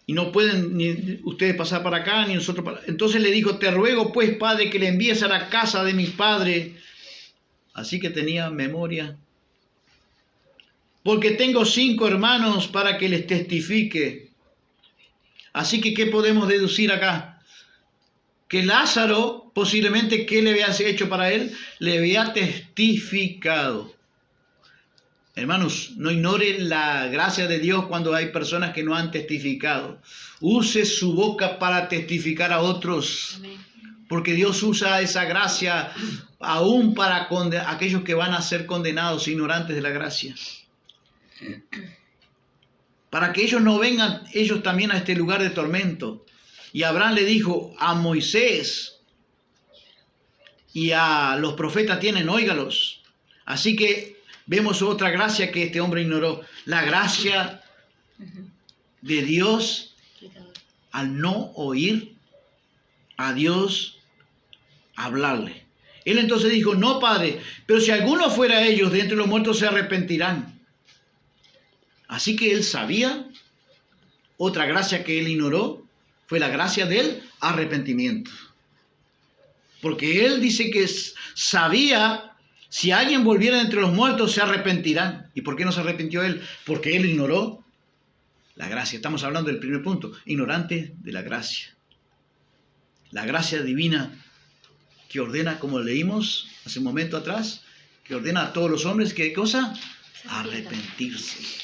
Y no pueden ni ustedes pasar para acá, ni nosotros para... Entonces le dijo: te ruego pues, Padre, que le envíes a la casa de mi padre. Así que tenía memoria. Porque tengo 5 hermanos para que les testifique. Así que, ¿qué podemos deducir acá? Que Lázaro, posiblemente, ¿qué le había hecho para él? Le había testificado. Hermanos, no ignore la gracia de Dios cuando hay personas que no han testificado. Use su boca para testificar a otros. Amén. Porque Dios usa esa gracia aún para aquellos que van a ser condenados, ignorantes de la gracia. Para que ellos no vengan ellos también a este lugar de tormento. Y Abraham le dijo a Moisés y a los profetas tienen, óigalos. Así que vemos otra gracia que este hombre ignoró. La gracia de Dios al no oír a Dios hablarle. Él entonces dijo: no, Padre, pero si alguno fuera a ellos de entre los muertos se arrepentirán. Así que él sabía. Otra gracia que él ignoró fue la gracia del arrepentimiento. Porque él dice que sabía, si alguien volviera entre los muertos se arrepentirán. ¿Y por qué no se arrepintió él? Porque él ignoró la gracia. Estamos hablando del primer punto, ignorante de la gracia. La gracia divina que ordena, como leímos hace un momento atrás, que ordena a todos los hombres, ¿qué cosa? Arrepentirse.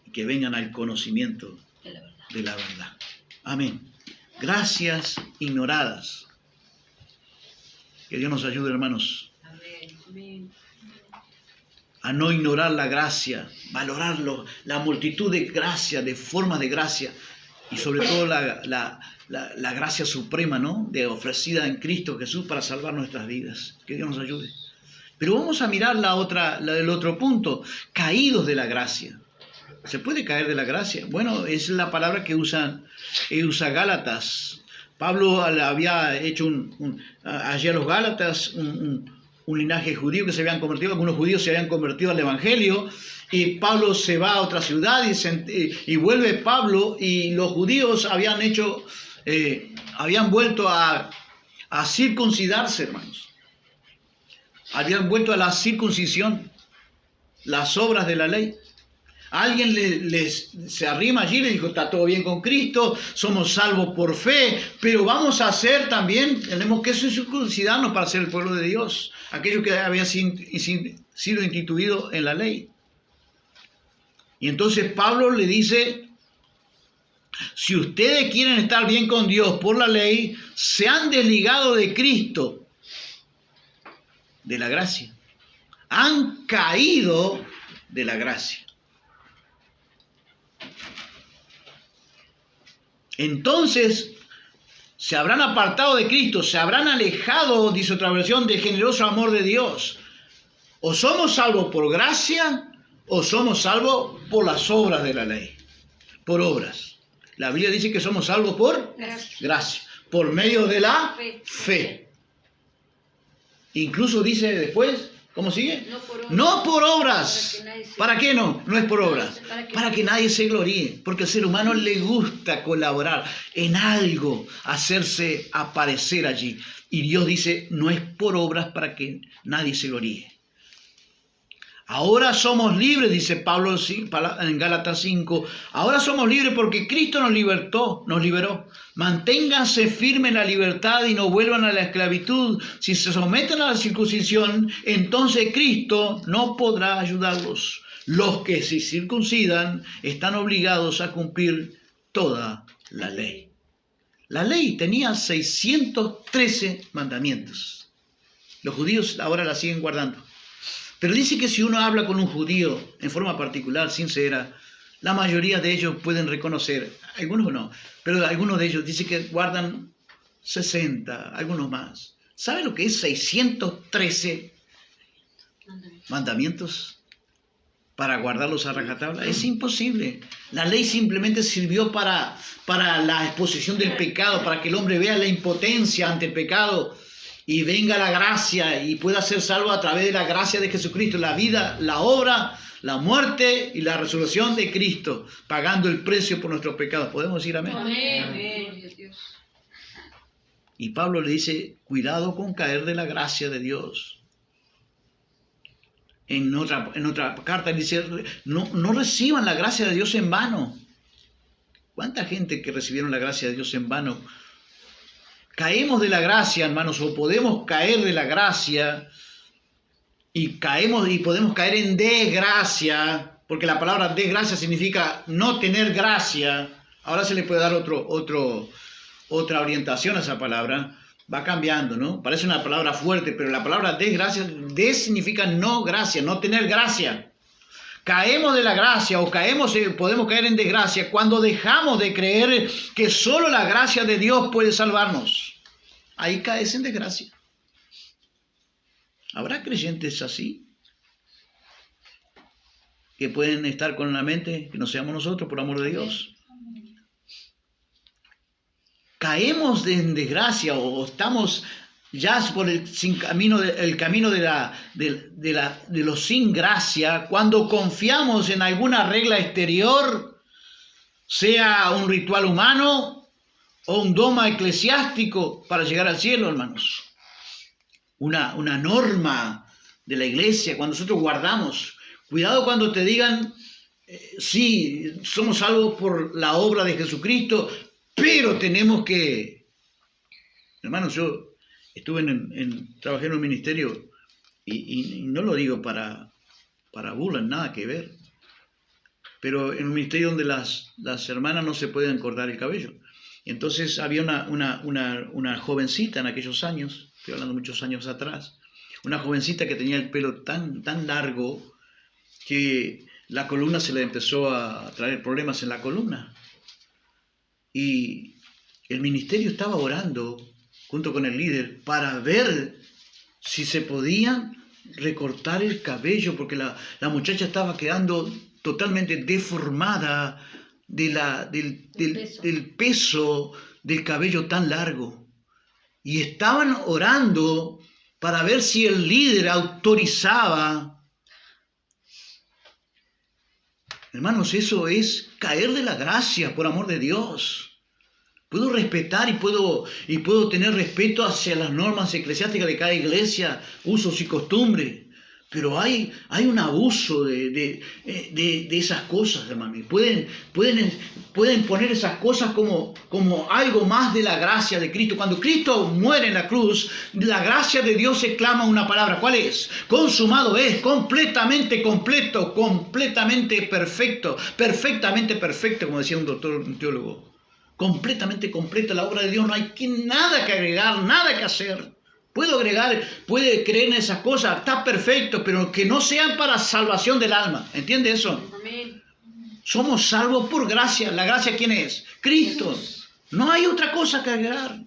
Y que vengan al conocimiento de la verdad. Amén. Gracias ignoradas. Que Dios nos ayude, hermanos, a no ignorar la gracia, valorarlo, la multitud de gracias, de formas de gracia, y sobre todo la gracia suprema, ¿no?, de ofrecida en Cristo Jesús para salvar nuestras vidas. Que Dios nos ayude. Pero vamos a mirar la del otro punto, caídos de la gracia. ¿Se puede caer de la gracia? Bueno, es la palabra que usa Gálatas. Pablo había hecho allí a los Gálatas un linaje judío que se habían convertido, algunos judíos se habían convertido al Evangelio, y Pablo se va a otra ciudad y vuelve Pablo, y los judíos habían hecho habían vuelto a circuncidarse, hermanos. Habían vuelto a la circuncisión, las obras de la ley. Alguien se arrima allí y le dijo, está todo bien con Cristo, somos salvos por fe, pero vamos a hacer también, tenemos que circuncidarnos para ser el pueblo de Dios, aquello que había sido instituido en la ley. Y entonces Pablo le dice, si ustedes quieren estar bien con Dios por la ley, se han desligado de Cristo, de la gracia. Han caído de la gracia. Entonces se habrán apartado de Cristo, se habrán alejado, dice otra versión, del generoso amor de Dios. O somos salvos por gracia, o somos salvos por las obras de la ley, por obras. La Biblia dice que somos salvos por gracia, por medio de la fe. Incluso dice después, ¿cómo sigue? No por obras. ¿Para qué no? No es por obras. Para que nadie se gloríe. Porque al ser humano le gusta colaborar en algo, hacerse aparecer allí. Y Dios dice, no es por obras para que nadie se gloríe. Ahora somos libres, dice Pablo en Gálatas 5. Ahora somos libres porque Cristo nos liberó. Manténganse firmes en la libertad y no vuelvan a la esclavitud. Si se someten a la circuncisión, entonces Cristo no podrá ayudarlos. Los que se circuncidan están obligados a cumplir toda la ley. La ley tenía 613 mandamientos. Los judíos ahora la siguen guardando. Pero dice que si uno habla con un judío en forma particular, sincera, la mayoría de ellos pueden reconocer, algunos no, pero algunos de ellos dicen que guardan 60, algunos más. ¿Sabe lo que es 613 mandamientos para guardarlos a rajatabla? Es imposible. La ley simplemente sirvió para la exposición del pecado, para que el hombre vea la impotencia ante el pecado y venga la gracia y pueda ser salvo a través de la gracia de Jesucristo, la vida, la obra, la muerte y la resurrección de Cristo, pagando el precio por nuestros pecados. ¿Podemos decir amén? Amén. Y Pablo le dice, cuidado con caer de la gracia de Dios. En otra carta dice, no reciban la gracia de Dios en vano. ¿Cuánta gente que recibieron la gracia de Dios en vano? Caemos de la gracia, hermanos, o podemos caer de la gracia y podemos caer en desgracia, porque la palabra desgracia significa no tener gracia. Ahora se le puede dar otra orientación a esa palabra. Va cambiando, ¿no? Parece una palabra fuerte, pero la palabra desgracia, significa no gracia, no tener gracia. Caemos de la gracia o podemos caer en desgracia cuando dejamos de creer que solo la gracia de Dios puede salvarnos. Ahí caes en desgracia. ¿Habrá creyentes así? Que pueden estar con la mente, que no seamos nosotros, por amor de Dios. Caemos en desgracia o estamos ya por el camino de los sin gracia, cuando confiamos en alguna regla exterior, sea un ritual humano o un dogma eclesiástico para llegar al cielo, hermanos. Una norma de la iglesia, cuando nosotros guardamos. Cuidado cuando te digan, sí, somos salvos por la obra de Jesucristo, pero tenemos que... Hermanos, yo trabajé en un ministerio y no lo digo para burla, nada que ver, pero en un ministerio donde las hermanas no se pueden cortar el cabello. Entonces había una jovencita en aquellos años, estoy hablando muchos años atrás, una jovencita que tenía el pelo tan largo que la columna se le empezó a traer problemas en la columna. Y el ministerio estaba orando junto con el líder para ver si se podían recortar el cabello, porque la muchacha estaba quedando totalmente deformada del peso del cabello tan largo. Y estaban orando para ver si el líder autorizaba. Hermanos, eso es caer de la gracia, por amor de Dios. Puedo respetar y puedo tener respeto hacia las normas eclesiásticas de cada iglesia, usos y costumbres. Pero hay un abuso de esas cosas, hermano. Y pueden poner esas cosas como algo más de la gracia de Cristo. Cuando Cristo muere en la cruz, la gracia de Dios exclama una palabra. ¿Cuál es? Consumado es, completamente completo, completamente perfecto, perfectamente perfecto, como decía un teólogo. Completamente completa la obra de Dios. No hay nada que agregar, nada que hacer. Puedo agregar, puede creer en esas cosas, está perfecto, pero que no sean para salvación del alma. ¿Entiende eso? Amén. Somos salvos por gracia. ¿La gracia quién es? Cristo. No hay otra cosa que agregar.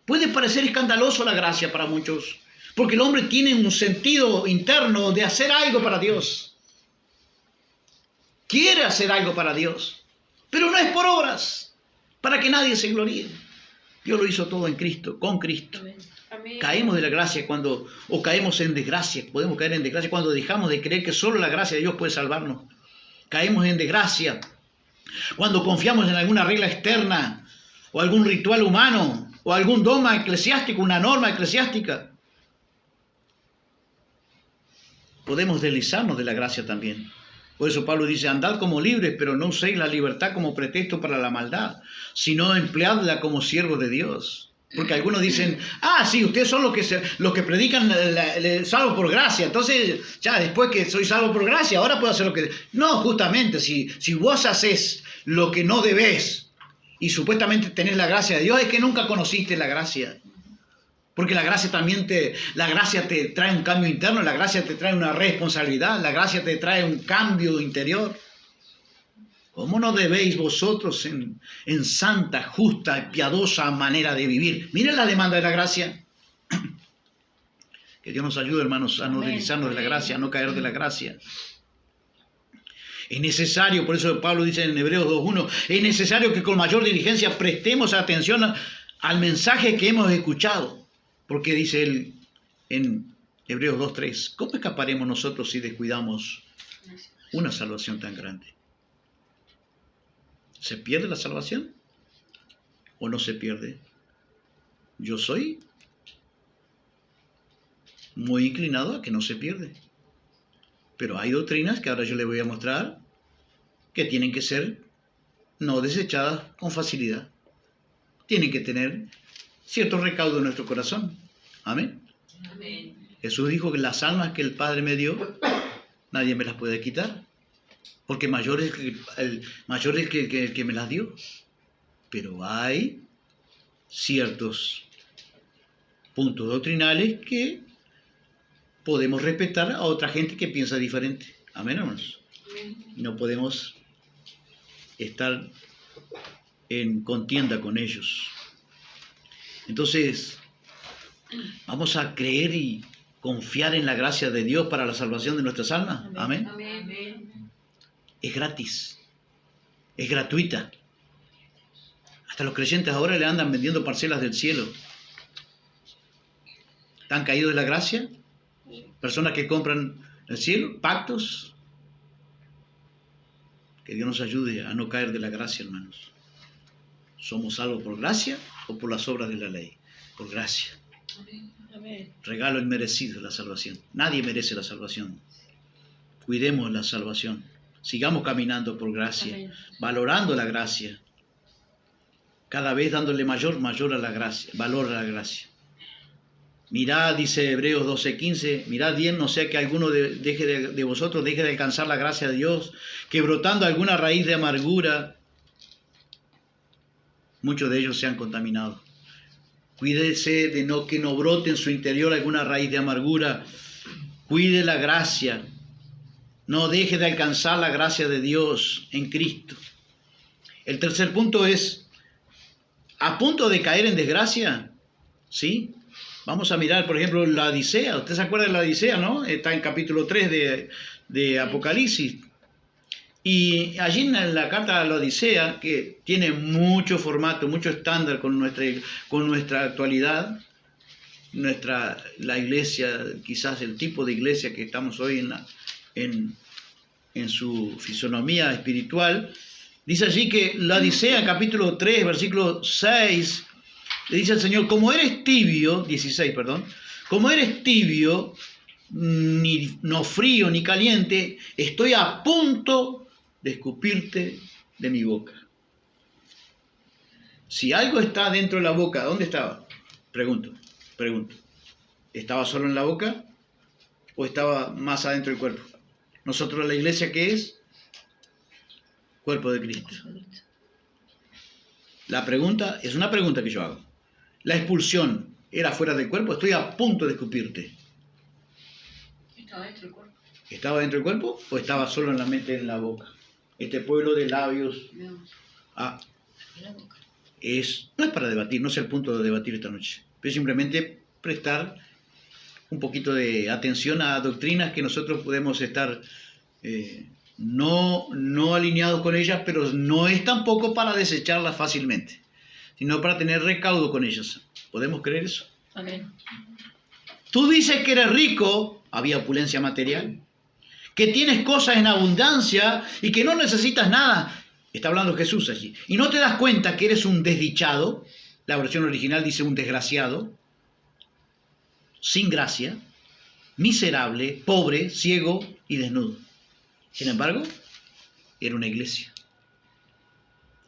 Puede parecer escandaloso la gracia para muchos, porque el hombre tiene un sentido interno de hacer algo para Dios. Quiere hacer algo para Dios, pero no es por obras, para que nadie se gloríe. Dios lo hizo todo en Cristo, con Cristo. Amén. Caemos de la gracia o caemos en desgracia. Podemos caer en desgracia cuando dejamos de creer que solo la gracia de Dios puede salvarnos. Caemos en desgracia cuando confiamos en alguna regla externa o algún ritual humano o algún dogma eclesiástico, una norma eclesiástica. Podemos deslizarnos de la gracia también. Por eso Pablo dice, andad como libres, pero no uséis la libertad como pretexto para la maldad, sino empleadla como siervos de Dios. Porque algunos dicen, sí, ustedes son los que predican el salvo por gracia. Entonces, ya después que soy salvo por gracia, ahora puedo hacer lo que... No, justamente, si vos haces lo que no debés y supuestamente tenés la gracia de Dios, es que nunca conociste la gracia. Porque la gracia te trae un cambio interno, la gracia te trae una responsabilidad, la gracia te trae un cambio interior. ¿Cómo no debéis vosotros en santa, justa y piadosa manera de vivir? Miren la demanda de la gracia. Que Dios nos ayude, hermanos, a no deslizarnos de la gracia, a no caer de la gracia. Es necesario, por eso Pablo dice en Hebreos 2.1, es necesario que con mayor diligencia prestemos atención al mensaje que hemos escuchado. Porque dice él en Hebreos 2.3, ¿cómo escaparemos nosotros si descuidamos una salvación tan grande? ¿Se pierde la salvación o no se pierde? Yo soy muy inclinado a que no se pierde. Pero hay doctrinas que ahora yo les voy a mostrar que tienen que ser no desechadas con facilidad. Tienen que tener cierto recaudo en nuestro corazón. Amén. Amén. Jesús dijo que las almas que el Padre me dio, nadie me las puede quitar. Porque mayor es el que me las dio. Pero hay ciertos puntos doctrinales que podemos respetar a otra gente que piensa diferente. Amén, hermanos. No podemos estar en contienda con ellos. Entonces, vamos a creer y confiar en la gracia de Dios para la salvación de nuestras almas. Amén. Amén. Es gratis, es gratuita. Hasta los creyentes ahora le andan vendiendo parcelas del cielo. ¿Están caídos de la gracia? Personas que compran el cielo, pactos. Que Dios nos ayude a no caer de la gracia, hermanos. ¿Somos salvos por gracia o por las obras de la ley? Por gracia. Amén. Regalo inmerecido la salvación. Nadie merece la salvación. Cuidemos la salvación. Sigamos caminando por gracia, Amén. valorando la gracia. Cada vez dándole mayor a la gracia, valor a la gracia. Mirad, dice Hebreos 12:15, mirad bien, no sea que alguno de vosotros deje de alcanzar la gracia de Dios, que brotando alguna raíz de amargura, muchos de ellos sean contaminados. Cuídese de que no brote en su interior alguna raíz de amargura. Cuide la gracia. No deje de alcanzar la gracia de Dios en Cristo. El tercer punto es, a punto de caer en desgracia, ¿sí? Vamos a mirar, por ejemplo, la Odisea. ¿Usted se acuerda de la Odisea, no? Está en capítulo 3 de Apocalipsis. Y allí en la carta a la Odisea, que tiene mucho formato, mucho estándar con nuestra actualidad, la iglesia, quizás el tipo de iglesia que estamos hoy en su fisonomía espiritual, Dice allí que la Odisea, capítulo 3, versículo 6, le dice al Señor, como eres tibio, 16, perdón, como eres tibio, ni no frío ni caliente, estoy a punto de escupirte de mi boca. Si algo está dentro de la boca, ¿dónde estaba? Pregunto. ¿Estaba solo en la boca o estaba más adentro del cuerpo? Nosotros, la iglesia, ¿qué es? Cuerpo de Cristo. La pregunta es una pregunta que yo hago. ¿La expulsión era fuera del cuerpo? Estoy a punto de escupirte. Estaba dentro del cuerpo. ¿Estaba dentro del cuerpo o estaba solo en la mente, en la boca? Este pueblo de labios. No, en la boca. No es para debatir, no es el punto de debatir esta noche, pero simplemente prestar un poquito de atención a doctrinas que nosotros podemos estar no alineados con ellas, pero no es tampoco para desecharlas fácilmente, sino para tener recaudo con ellas. ¿Podemos creer eso? Amén. Tú dices que eres rico, había opulencia material, que tienes cosas en abundancia y que no necesitas nada. Está hablando Jesús allí. Y no te das cuenta que eres un desdichado. La versión original dice un desgraciado, sin gracia, miserable, pobre, ciego y desnudo. Sin embargo, era una iglesia.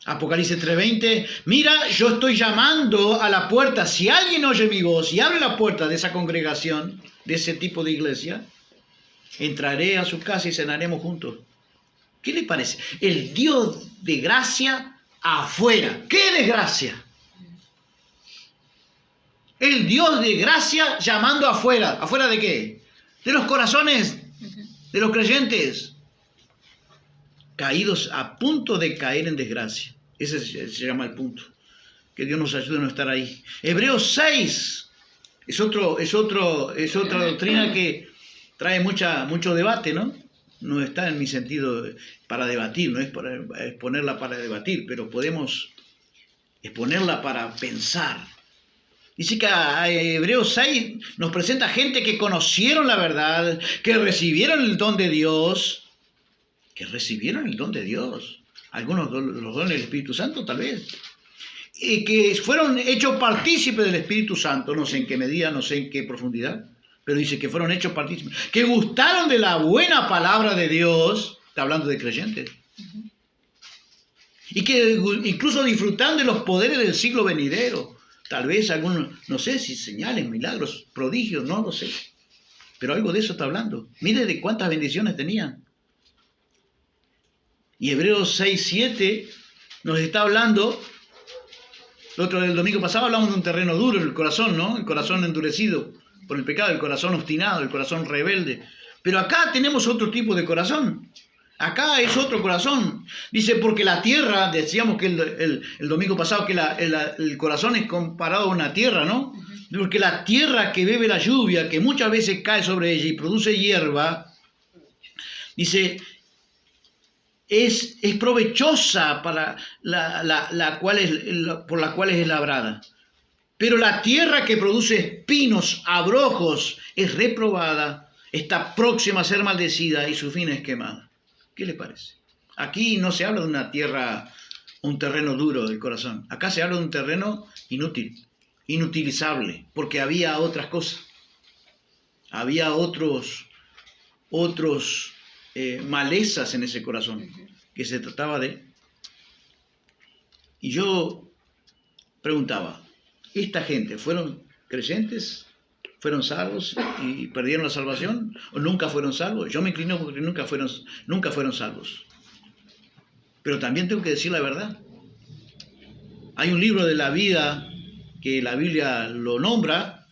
Apocalipsis 3:20, mira, yo estoy llamando a la puerta. Si alguien oye mi voz y abre la puerta de esa congregación, de ese tipo de iglesia, entraré a su casa y cenaremos juntos. ¿Qué le parece? El Dios de gracia afuera. ¿Qué desgracia? El Dios de gracia llamando afuera. ¿Afuera de qué? De los corazones de los creyentes. Caídos a punto de caer en desgracia. Ese se llama el punto. Que Dios nos ayude a no estar ahí. Hebreos 6 es otra doctrina que trae mucho debate, ¿no? No está en mi sentido para debatir, no es para exponerla para debatir, pero podemos exponerla para pensar. Dice que Hebreos 6 nos presenta gente que conocieron la verdad, que recibieron el don de Dios, algunos los dones del Espíritu Santo tal vez, y que fueron hechos partícipes del Espíritu Santo, no sé en qué medida, no sé en qué profundidad, pero dice que fueron hechos partícipes, que gustaron de la buena palabra de Dios, está hablando de creyentes, y que incluso disfrutaron de los poderes del siglo venidero, tal vez algunos, no sé si señales, milagros, prodigios, no lo sé, pero algo de eso está hablando. Mire de cuántas bendiciones tenían. Y Hebreos 6:7 nos está hablando, el domingo pasado hablamos de un terreno duro, el corazón, ¿no? El corazón endurecido por el pecado, el corazón obstinado, el corazón rebelde. Pero acá tenemos otro tipo de corazón. Acá es otro corazón. Dice, porque la tierra, decíamos que el domingo pasado que el corazón es comparado a una tierra, ¿no? Porque la tierra que bebe la lluvia, que muchas veces cae sobre ella y produce hierba, dice, es provechosa para por la cual es labrada. Pero la tierra que produce espinos, abrojos, es reprobada, está próxima a ser maldecida y su fin es quemada. ¿Qué le parece? Aquí no se habla de una tierra, un terreno duro del corazón. Acá se habla de un terreno inútil, inutilizable, porque había otras cosas. Había otros malezas en ese corazón que se trataba de. Y yo preguntaba, ¿esta gente fueron creyentes? ¿Fueron salvos y perdieron la salvación? ¿O nunca fueron salvos? Yo me inclino porque nunca fueron salvos. Pero también tengo que decir la verdad. Hay un libro de la vida que la Biblia lo nombra,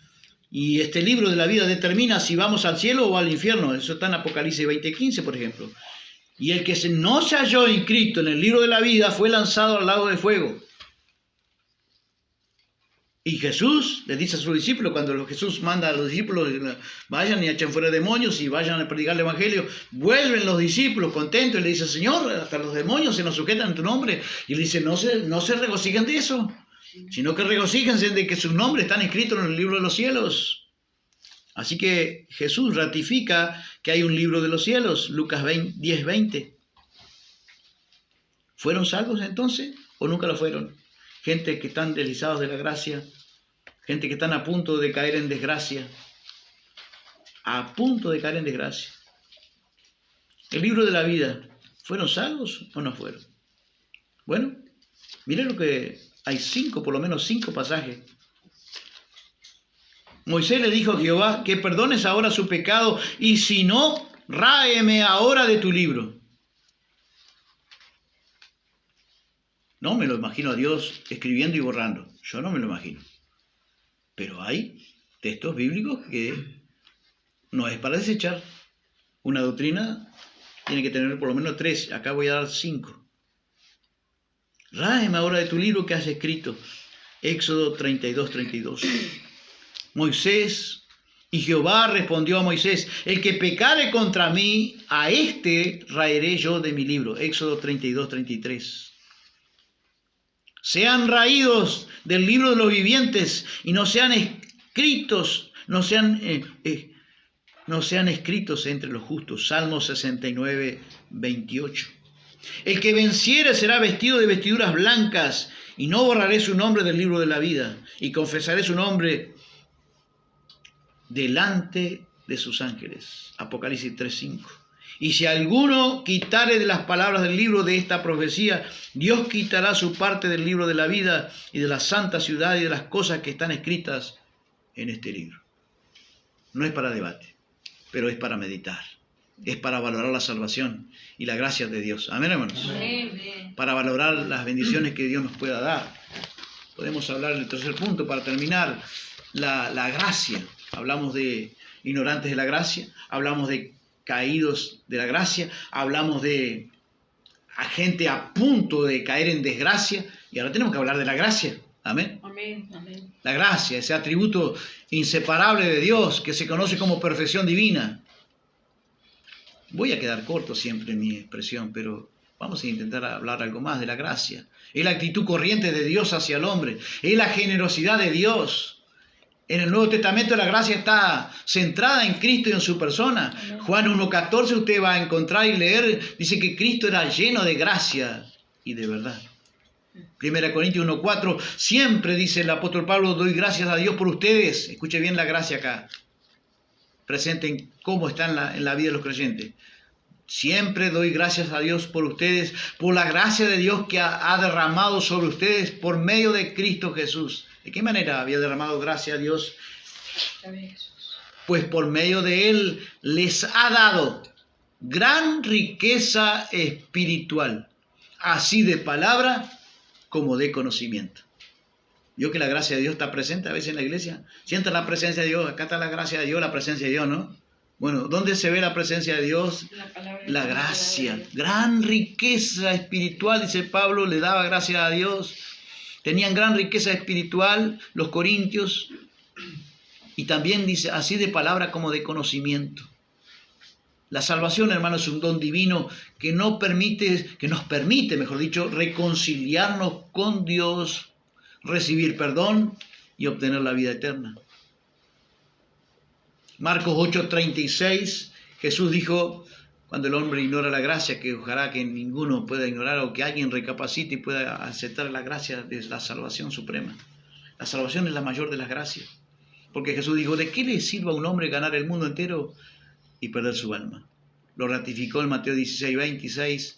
y este libro de la vida determina si vamos al cielo o al infierno. Eso está en Apocalipsis 20:15, por ejemplo. Y el que no se halló inscrito en el libro de la vida fue lanzado al lago de fuego. Y Jesús le dice a sus discípulos, cuando Jesús manda a los discípulos, vayan y echen fuera demonios y vayan a predicar el evangelio, vuelven los discípulos contentos y le dicen, Señor, hasta los demonios se nos sujetan en tu nombre. Y le dice, no se regocijen de eso, sino que regocíjense de que sus nombres están escritos en el libro de los cielos. Así que Jesús ratifica que hay un libro de los cielos, Lucas 10:20. ¿Fueron salvos entonces o nunca lo fueron? Gente que están deslizados de la gracia, gente que están a punto de caer en desgracia, a punto de caer en desgracia. El libro de la vida, ¿fueron salvos o no fueron? Bueno, miren lo que hay por lo menos cinco pasajes. Moisés le dijo a Jehová que perdones ahora su pecado y si no, ráeme ahora de tu libro. No me lo imagino a Dios escribiendo y borrando. Yo no me lo imagino. Pero hay textos bíblicos que no es para desechar. Una doctrina tiene que tener por lo menos 3. Acá voy a dar 5. Ráeme ahora de tu libro que has escrito. Éxodo 32:32. Moisés y Jehová respondió a Moisés: el que pecare contra mí, a éste raeré yo de mi libro. Éxodo 32:33. Sean raídos del libro de los vivientes y no sean escritos, no sean escritos entre los justos. Salmo 69:28. El que venciere será vestido de vestiduras blancas, y no borraré su nombre del libro de la vida, y confesaré su nombre delante de sus ángeles. Apocalipsis 3:5. Y si alguno quitare de las palabras del libro de esta profecía, Dios quitará su parte del libro de la vida y de la santa ciudad y de las cosas que están escritas en este libro. No es para debate, pero es para meditar. Es para valorar la salvación y la gracia de Dios. Amén, hermanos. Amén. Para valorar las bendiciones que Dios nos pueda dar. Podemos hablar del tercer punto para terminar. La gracia. Hablamos de ignorantes de la gracia. Hablamos de caídos de la gracia. Hablamos de a gente a punto de caer en desgracia. Y ahora tenemos que hablar de la gracia. Amén. Amén. Amén. La gracia, ese atributo inseparable de Dios que se conoce como perfección divina. Voy a quedar corto siempre en mi expresión, pero vamos a intentar hablar algo más de la gracia. Es la actitud corriente de Dios hacia el hombre. Es la generosidad de Dios. En el Nuevo Testamento la gracia está centrada en Cristo y en su persona. Amén. Juan 1:14 usted va a encontrar y leer, dice que Cristo era lleno de gracia y de verdad. 1 Corintios 1:4, siempre dice el apóstol Pablo, doy gracias a Dios por ustedes. Escuche bien la gracia acá, presente en cómo está en la vida de los creyentes. Siempre doy gracias a Dios por ustedes, por la gracia de Dios que ha derramado sobre ustedes por medio de Cristo Jesús. ¿De qué manera había derramado gracia a Dios? Pues por medio de Él les ha dado gran riqueza espiritual, así de palabra como de conocimiento. ¿Vio que la gracia de Dios está presente a veces en la iglesia? Sienta la presencia de Dios, acá está la gracia de Dios, la presencia de Dios, ¿no? Bueno, ¿dónde se ve la presencia de Dios? La gracia, gran riqueza espiritual, dice Pablo, le daba gracias a Dios. Tenían gran riqueza espiritual los corintios, y también dice, así de palabra como de conocimiento. La salvación, hermanos, es un don divino que nos permite, mejor dicho, reconciliarnos con Dios, recibir perdón y obtener la vida eterna. Marcos 8:36, Jesús dijo, cuando el hombre ignora la gracia, que ojalá que ninguno pueda ignorar o que alguien recapacite y pueda aceptar la gracia de la salvación suprema. La salvación es la mayor de las gracias. Porque Jesús dijo, ¿de qué le sirva a un hombre ganar el mundo entero y perder su alma? Lo ratificó en Mateo 16:26.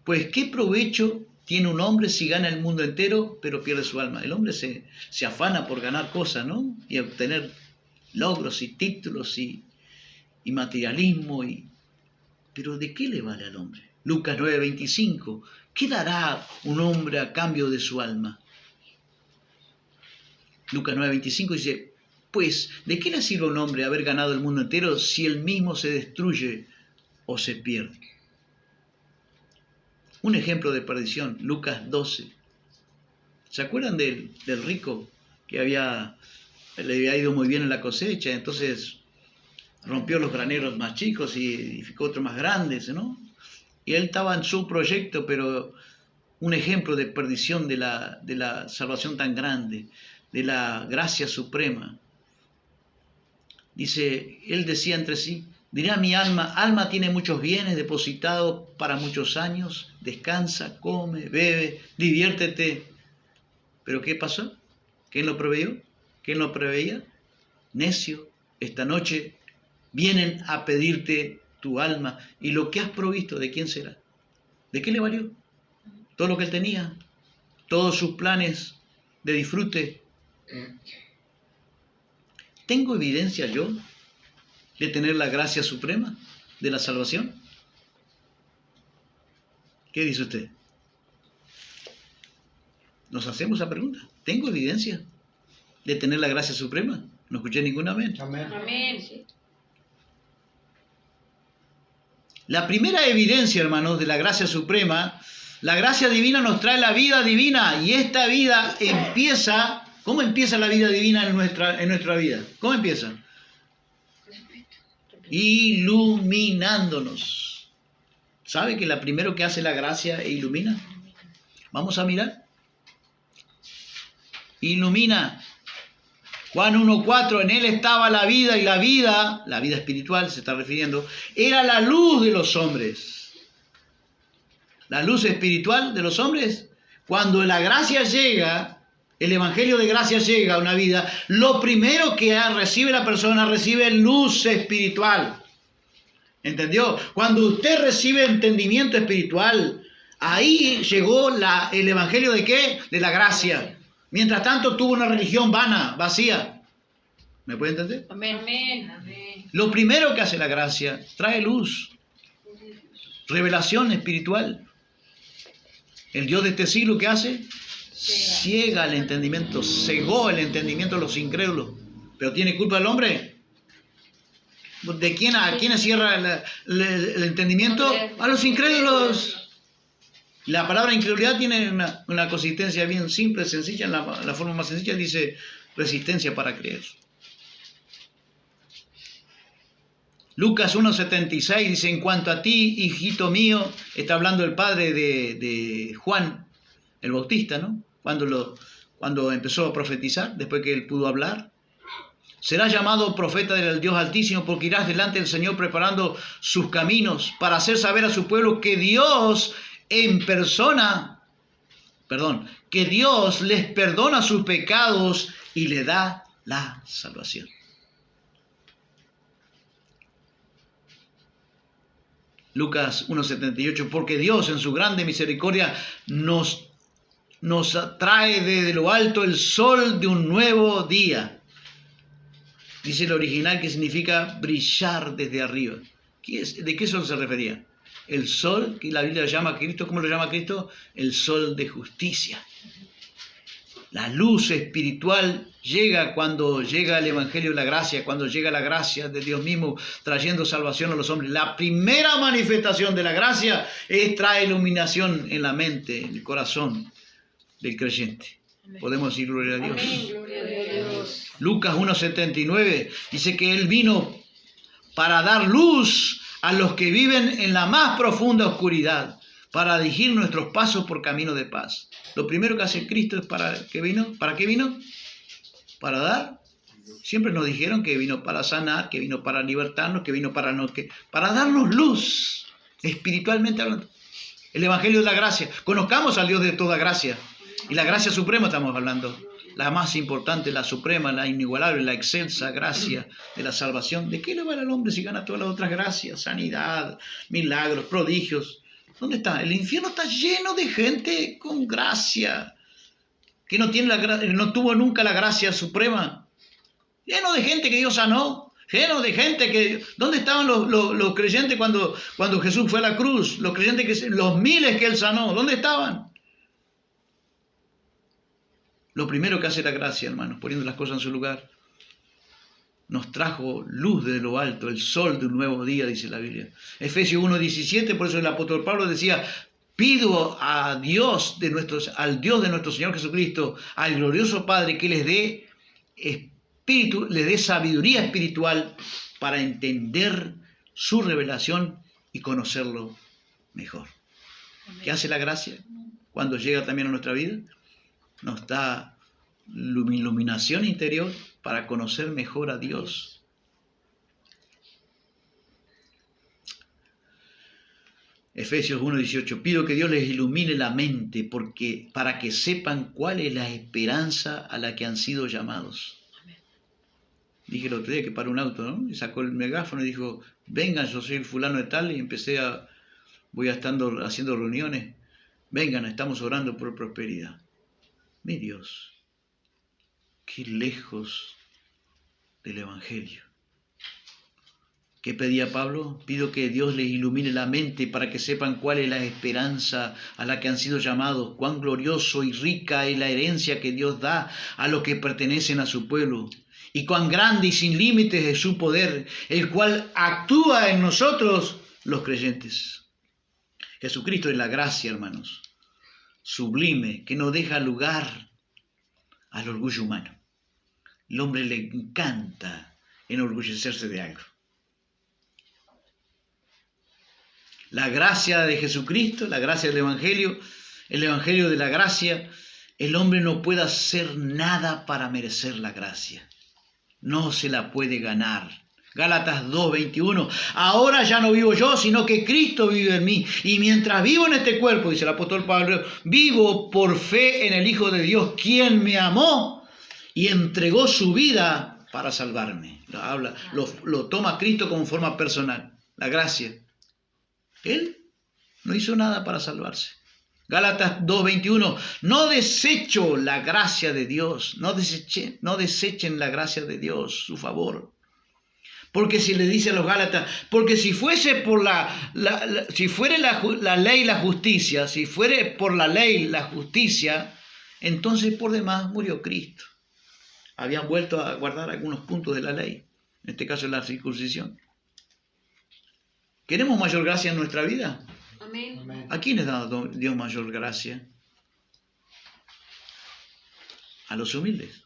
Pues, ¿qué provecho tiene un hombre si gana el mundo entero pero pierde su alma? El hombre se afana por ganar cosas, ¿no? Y obtener logros y títulos y materialismo. Pero ¿de qué le vale al hombre? Lucas 9:25. ¿Qué dará un hombre a cambio de su alma? Lucas 9:25 dice, pues, ¿de qué le sirve a un hombre haber ganado el mundo entero si él mismo se destruye o se pierde? Un ejemplo de perdición, Lucas 12. ¿Se acuerdan del rico que le había ido muy bien en la cosecha? Entonces rompió los graneros más chicos y edificó otros más grandes, ¿no? Y él estaba en su proyecto, pero un ejemplo de perdición de la salvación tan grande, de la gracia suprema. Dice, él decía entre sí, Dirá mi alma, alma tiene muchos bienes depositados para muchos años, descansa, come, bebe, diviértete. ¿Pero qué pasó? ¿Quién lo proveyó? ¿Quién lo preveía? Necio, esta noche vienen a pedirte tu alma. ¿Y lo que has provisto, de quién será? ¿De qué le valió? Todo lo que él tenía, todos sus planes de disfrute. ¿Tengo evidencia yo de tener la gracia suprema de la salvación? ¿Qué dice usted? Nos hacemos esa pregunta. ¿Tengo evidencia de tener la gracia suprema? No escuché ningún amén. Amén. Amén. La primera evidencia, hermanos, de la gracia suprema, la gracia divina nos trae la vida divina, y esta vida empieza. ¿Cómo empieza la vida divina en nuestra vida? ¿Cómo empieza? Iluminándonos. ¿Sabe que lo primero que hace la gracia es ilumina? Vamos a mirar. Ilumina. Juan 1:4, en él estaba la vida, y la vida espiritual se está refiriendo, era la luz de los hombres. La luz espiritual de los hombres. Cuando la gracia llega, el evangelio de gracia llega a una vida, lo primero que recibe la persona, recibe luz espiritual. ¿Entendió? Cuando usted recibe entendimiento espiritual, ahí llegó el evangelio ¿de qué? De la gracia. Mientras tanto tuvo una religión vana, vacía. ¿Me puede entender? Amén. Amén. Amén. Lo primero que hace la gracia, trae luz, revelación espiritual. El Dios de este siglo, ¿qué hace? Ciega el entendimiento, cegó el entendimiento de los incrédulos. ¿Pero tiene culpa el hombre? ¿De quién, a quién cierra el entendimiento? A los incrédulos. La palabra incredulidad tiene una consistencia bien simple, sencilla, en la forma más sencilla dice resistencia para creer. Lucas 1:76 dice, en cuanto a ti, hijito mío, está hablando el padre de Juan el Bautista, ¿no? Cuando empezó a profetizar, después que él pudo hablar. Serás llamado profeta del Dios Altísimo, porque irás delante del Señor preparando sus caminos para hacer saber a su pueblo que Dios que Dios les perdona sus pecados y le da la salvación. Lucas 1:78, porque Dios en su grande misericordia nos trae desde lo alto el sol de un nuevo día. Dice el original que significa brillar desde arriba. ¿De qué sol se refería? El sol que la Biblia llama a Cristo, ¿cómo lo llama Cristo? El sol de justicia. La luz espiritual llega cuando llega el Evangelio de la gracia, cuando llega la gracia de Dios mismo trayendo salvación a los hombres. La primera manifestación de la gracia trae iluminación en la mente, en el corazón del creyente. Podemos decir gloria a Dios. Amén. Gloria a Dios. Lucas 1:79 dice que Él vino para dar luz a los que viven en la más profunda oscuridad, para dirigir nuestros pasos por camino de paz. Lo primero que hace Cristo es ¿para qué vino? Para dar. Siempre nos dijeron que vino para sanar, que vino para libertarnos, que vino para darnos luz, espiritualmente hablando. El Evangelio de la gracia. Conozcamos al Dios de toda gracia. Y la gracia suprema estamos hablando. La más importante, la suprema, la inigualable, la excelsa gracia de la salvación. ¿De qué le vale al hombre si gana todas las otras gracias? Sanidad, milagros, prodigios. ¿Dónde está? El infierno está lleno de gente con gracia, que no tuvo nunca la gracia suprema. Lleno de gente que Dios sanó. Lleno de gente que... ¿Dónde estaban los creyentes cuando Jesús fue a la cruz? Los creyentes, los miles que Él sanó, ¿dónde estaban? Lo primero que hace la gracia, hermanos, poniendo las cosas en su lugar, nos trajo luz desde lo alto, el sol de un nuevo día, dice la Biblia. Efesios 1:17, por eso el apóstol Pablo decía, pido a Dios al Dios de nuestro Señor Jesucristo, al glorioso Padre, que les dé sabiduría espiritual para entender su revelación y conocerlo mejor. ¿Qué hace la gracia cuando llega también a nuestra vida? Nos da iluminación interior para conocer mejor a Dios. Efesios 1:18, pido que Dios les ilumine la mente para que sepan cuál es la esperanza a la que han sido llamados. Dije el otro día que paró un auto, ¿no? Y sacó el megáfono y dijo, vengan, yo soy el fulano de tal, y voy a estar haciendo reuniones. Vengan, estamos orando por prosperidad. Mi Dios, qué lejos del Evangelio. ¿Qué pedía Pablo? Pido que Dios les ilumine la mente para que sepan cuál es la esperanza a la que han sido llamados, cuán glorioso y rica es la herencia que Dios da a los que pertenecen a su pueblo, y cuán grande y sin límites es su poder, el cual actúa en nosotros los creyentes. Jesucristo es la gracia, hermanos, sublime, que no deja lugar al orgullo humano. El hombre le encanta enorgullecerse de algo. La gracia de Jesucristo, la gracia del Evangelio, el Evangelio de la gracia, el hombre no puede hacer nada para merecer la gracia. No se la puede ganar. Gálatas 2:21, ahora ya no vivo yo, sino que Cristo vive en mí. Y mientras vivo en este cuerpo, dice el apóstol Pablo, vivo por fe en el Hijo de Dios, quien me amó y entregó su vida para salvarme. Lo toma Cristo como forma personal, la gracia. Él no hizo nada para salvarse. Gálatas 2:21, no desecho la gracia de Dios, no desechen la gracia de Dios, su favor. Porque si le dice a los Gálatas, porque si fuese por si fuere la ley la justicia, si fuere por la ley la justicia, entonces por demás murió Cristo. Habían vuelto a guardar algunos puntos de la ley, en este caso la circuncisión. ¿Queremos mayor gracia en nuestra vida? Amén. ¿A quiénes da Dios mayor gracia? A los humildes.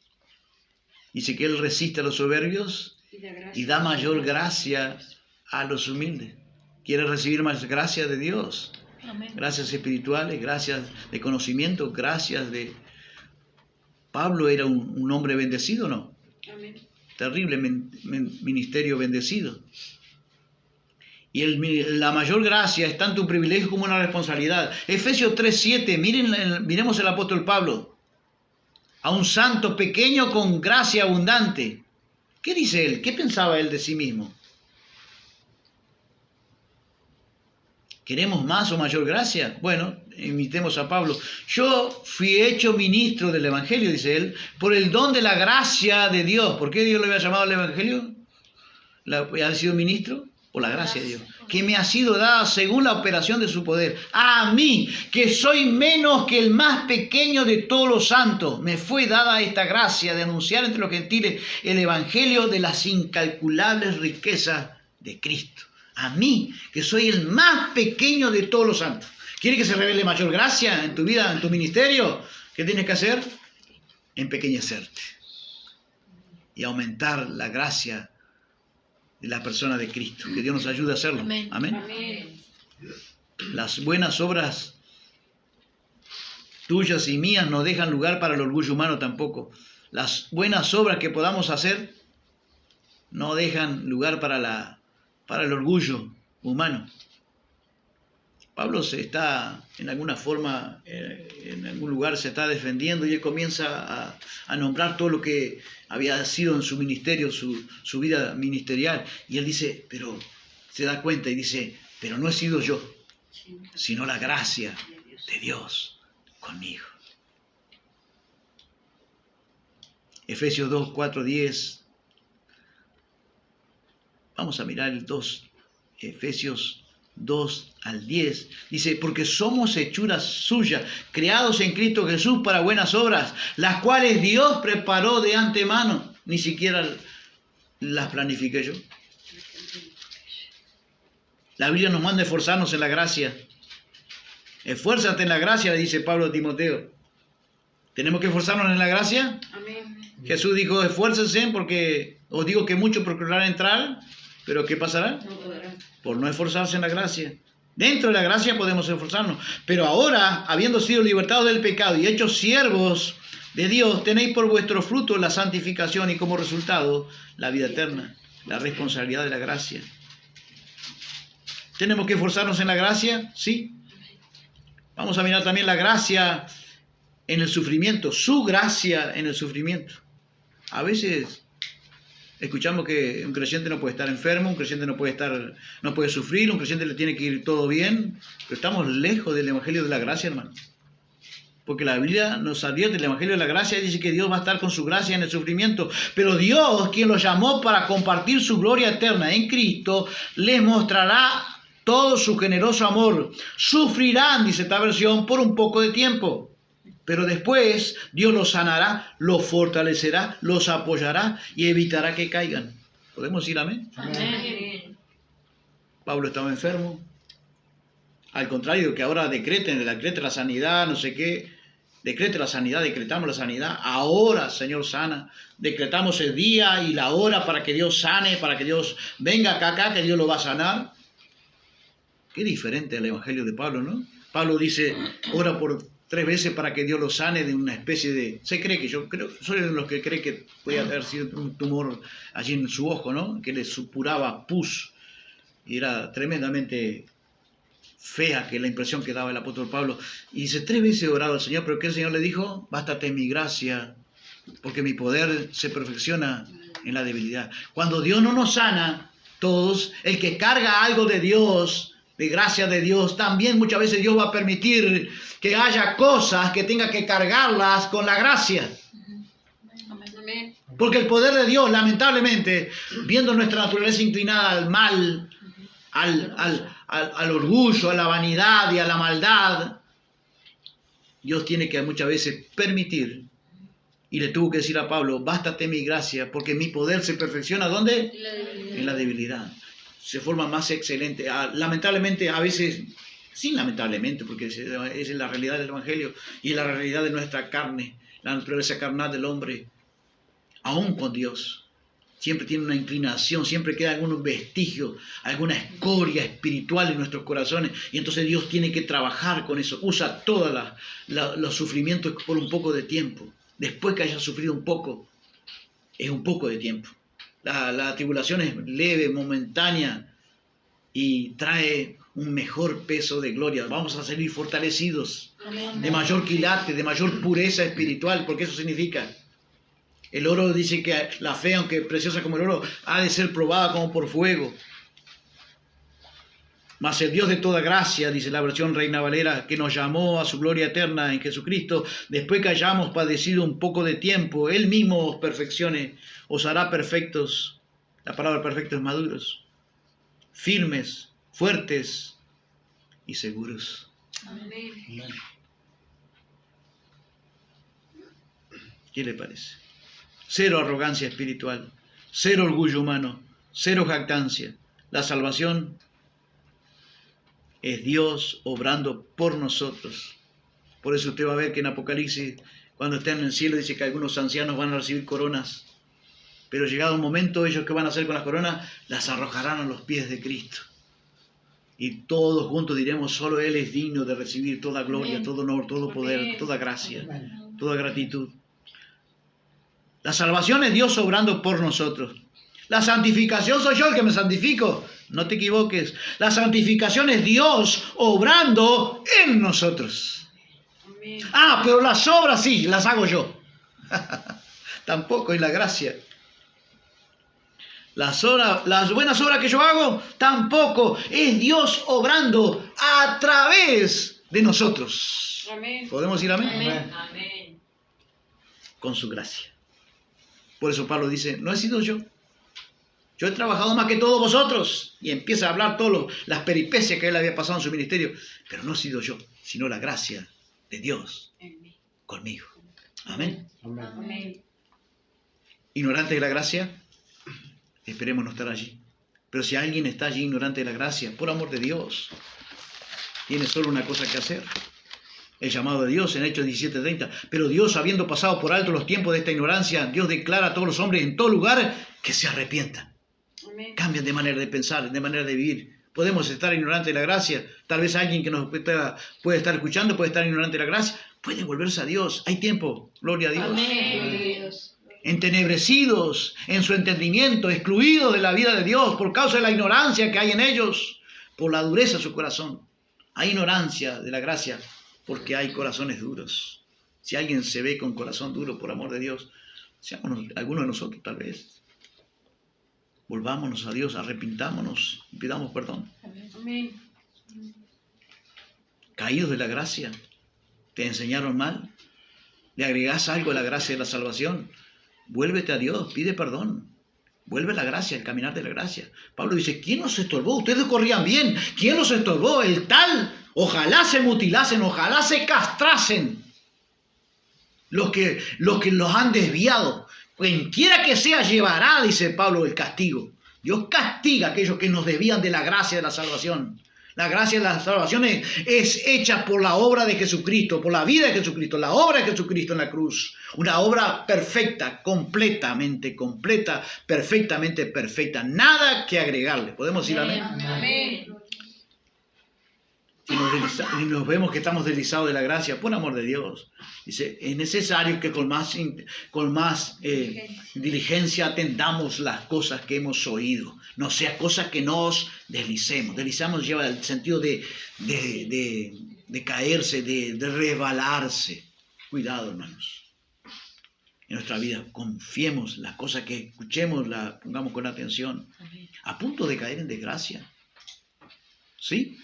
Dice que Él resiste a los soberbios y da mayor gracia a los humildes. ¿Quiere recibir más gracia de Dios? Amén. Gracias espirituales, gracias de conocimiento, gracias de... Pablo era un hombre bendecido, ¿no? Amén. Terrible ministerio bendecido. Y la mayor gracia es tanto un privilegio como una responsabilidad. Efesios 3:7, miremos el apóstol Pablo. A un santo pequeño con gracia abundante. ¿Qué dice él? ¿Qué pensaba él de sí mismo? ¿Queremos más o mayor gracia? Bueno, imitemos a Pablo. Yo fui hecho ministro del Evangelio, dice él, por el don de la gracia de Dios. ¿Por qué Dios le había llamado al Evangelio? ¿Ha sido ministro? Por la gracia de Dios, que me ha sido dada según la operación de su poder. A mí, que soy menos que el más pequeño de todos los santos, me fue dada esta gracia de anunciar entre los gentiles el evangelio de las incalculables riquezas de Cristo. A mí, que soy el más pequeño de todos los santos. ¿Quieres que se revele mayor gracia en tu vida, en tu ministerio? ¿Qué tienes que hacer? Empequeñecerte y aumentar la gracia de la persona de Cristo. Que Dios nos ayude a hacerlo. Amén. Amén. Amén. Las buenas obras tuyas y mías no dejan lugar para el orgullo humano tampoco. Las buenas obras que podamos hacer no dejan lugar para el orgullo humano. Pablo se está, en alguna forma, en algún lugar se está defendiendo y él comienza a nombrar todo lo que había sido en su ministerio, su vida ministerial. Y él dice, pero se da cuenta y dice, pero no he sido yo, sino la gracia de Dios conmigo. Efesios 2, 4, 10. Vamos a mirar el 2, Efesios 2 al 10, dice, porque somos hechuras suyas, creados en Cristo Jesús para buenas obras, las cuales Dios preparó de antemano, ni siquiera las planifiqué yo. La Biblia nos manda a esforzarnos en la gracia. Esfuérzate en la gracia, le dice Pablo a Timoteo. ¿Tenemos que esforzarnos en la gracia? Amén. Jesús dijo, esfuércense porque os digo que muchos procurarán entrar, pero ¿qué pasará? No podrán. Por no esforzarse en la gracia. Dentro de la gracia podemos esforzarnos. Pero ahora, habiendo sido libertados del pecado y hechos siervos de Dios, tenéis por vuestro fruto la santificación y como resultado la vida eterna, la responsabilidad de la gracia. ¿Tenemos que esforzarnos en la gracia? Sí. Vamos a mirar también la gracia en el sufrimiento, su gracia en el sufrimiento. A veces escuchamos que un creyente no puede estar enfermo, un creyente no puede sufrir, un creyente le tiene que ir todo bien, pero estamos lejos del Evangelio de la gracia, hermano. Porque la Biblia nos advierte, el Evangelio de la gracia dice que Dios va a estar con su gracia en el sufrimiento. Pero Dios, quien los llamó para compartir su gloria eterna en Cristo, les mostrará todo su generoso amor. Sufrirán, dice esta versión, por un poco de tiempo. Pero después Dios los sanará, los fortalecerá, los apoyará y evitará que caigan. ¿Podemos decir amén? Amén. Pablo estaba enfermo. Al contrario, que ahora decrete la sanidad, no sé qué. Decrete la sanidad, decretamos la sanidad. Ahora, Señor, sana. Decretamos el día y la hora para que Dios sane, para que Dios venga acá, que Dios lo va a sanar. Qué diferente al Evangelio de Pablo, ¿no? Pablo dice, ora por 3 veces para que Dios lo sane de una especie de... Soy de los que cree que puede haber sido un tumor allí en su ojo, ¿no? Que le supuraba pus. Y era tremendamente fea que la impresión que daba el apóstol Pablo. Y dice, 3 veces he orado al Señor, pero ¿qué el Señor le dijo? Bástate mi gracia, porque mi poder se perfecciona en la debilidad. Cuando Dios no nos sana, todos, el que carga algo de Dios, de gracia de Dios, también muchas veces Dios va a permitir que haya cosas que tenga que cargarlas con la gracia. Amén. Porque el poder de Dios, lamentablemente, viendo nuestra naturaleza inclinada al mal, al orgullo, a la vanidad y a la maldad, Dios tiene que muchas veces permitir, y le tuvo que decir a Pablo, bástate mi gracia, porque mi poder se perfecciona, ¿dónde? En la debilidad. Se forma más excelente. Lamentablemente, a veces, sin lamentablemente, porque es la realidad del Evangelio y la realidad de nuestra carne, la naturaleza carnal del hombre, aún con Dios. Siempre tiene una inclinación, siempre queda algún vestigio, alguna escoria espiritual en nuestros corazones. Y entonces Dios tiene que trabajar con eso. Usa todos los sufrimientos por un poco de tiempo. Después que haya sufrido un poco, es un poco de tiempo. La tribulación es leve, momentánea y trae un mejor peso de gloria. Vamos a salir fortalecidos, de mayor quilate, de mayor pureza espiritual, porque eso significa... El oro dice que la fe, aunque preciosa como el oro, ha de ser probada como por fuego. Mas el Dios de toda gracia, dice la versión Reina Valera, que nos llamó a su gloria eterna en Jesucristo, después que hayamos padecido un poco de tiempo, Él mismo os perfeccione, os hará perfectos, la palabra perfecto es maduros, firmes, fuertes y seguros. Amén. ¿Qué le parece? 0 arrogancia espiritual, 0 orgullo humano, 0 jactancia. La salvación es Dios obrando por nosotros. Por eso usted va a ver que en Apocalipsis, cuando estén en el cielo, dice que algunos ancianos van a recibir coronas. Pero llegado un momento, ellos que van a hacer con las coronas, las arrojarán a los pies de Cristo. Y todos juntos diremos, solo Él es digno de recibir toda gloria, Amén. Todo honor, todo poder, Amén. Toda gracia, Amén. Toda gratitud. La salvación es Dios obrando por nosotros. La santificación soy yo el que me santifico. No te equivoques. La santificación es Dios obrando en nosotros. Amén. Pero las obras sí, las hago yo. Tampoco es la gracia. Las buenas obras que yo hago, tampoco. Es Dios obrando a través de nosotros. Amén. ¿Podemos decir amén? Amén. Amén. Con su gracia. Por eso Pablo dice, no he sido yo. Yo he trabajado más que todos vosotros. Y empieza a hablar todas las peripecias que él había pasado en su ministerio. Pero no he sido yo, sino la gracia de Dios conmigo. Amén. Amén. Ignorante de la gracia, esperemos no estar allí. Pero si alguien está allí ignorante de la gracia, por amor de Dios, tiene solo una cosa que hacer. El llamado de Dios en Hechos 17:30. Pero Dios, habiendo pasado por alto los tiempos de esta ignorancia, Dios declara a todos los hombres en todo lugar que se arrepientan. Amén. Cambian de manera de pensar, de manera de vivir. Podemos estar ignorantes de la gracia. Tal vez alguien que nos puede estar escuchando puede estar ignorante de la gracia. Puede volverse a Dios. Hay tiempo. Gloria a Dios. Amén. Entenebrecidos en su entendimiento, excluidos de la vida de Dios por causa de la ignorancia que hay en ellos. por la dureza de su corazón. Hay ignorancia de la gracia porque hay corazones duros. Si alguien se ve con corazón duro, por amor de Dios, seamos algunos de nosotros tal vez. Volvámonos a Dios, arrepintámonos y pidamos perdón. Amén. Caídos de la gracia, te enseñaron mal, le agregás algo a la gracia de la salvación, vuélvete a Dios, pide perdón. Vuelve la gracia, el caminar de la gracia. Pablo dice, ¿quién los estorbó? Ustedes corrían bien. ¿Quién los estorbó? El tal. Ojalá se mutilasen, ojalá se castrasen. Los que los han desviado. Cualquiera que sea llevará, dice Pablo, el castigo. Dios castiga a aquellos que nos desvían de la gracia de la salvación. La gracia de la salvación es hecha por la obra de Jesucristo, por la vida de Jesucristo, la obra de Jesucristo en la cruz. Una obra perfecta, completamente completa, perfectamente perfecta. Nada que agregarle. ¿Podemos decir amén? Amén. Y nos vemos que estamos deslizados de la gracia, por amor de Dios. Dice, es necesario que con más diligencia atendamos las cosas que hemos oído. No sea cosas que nos deslicemos. Deslizamos lleva el sentido de caerse, de resbalarse. Cuidado, hermanos. En nuestra vida confiemos las cosas que escuchemos, las pongamos con atención. A punto de caer en desgracia. ¿Sí?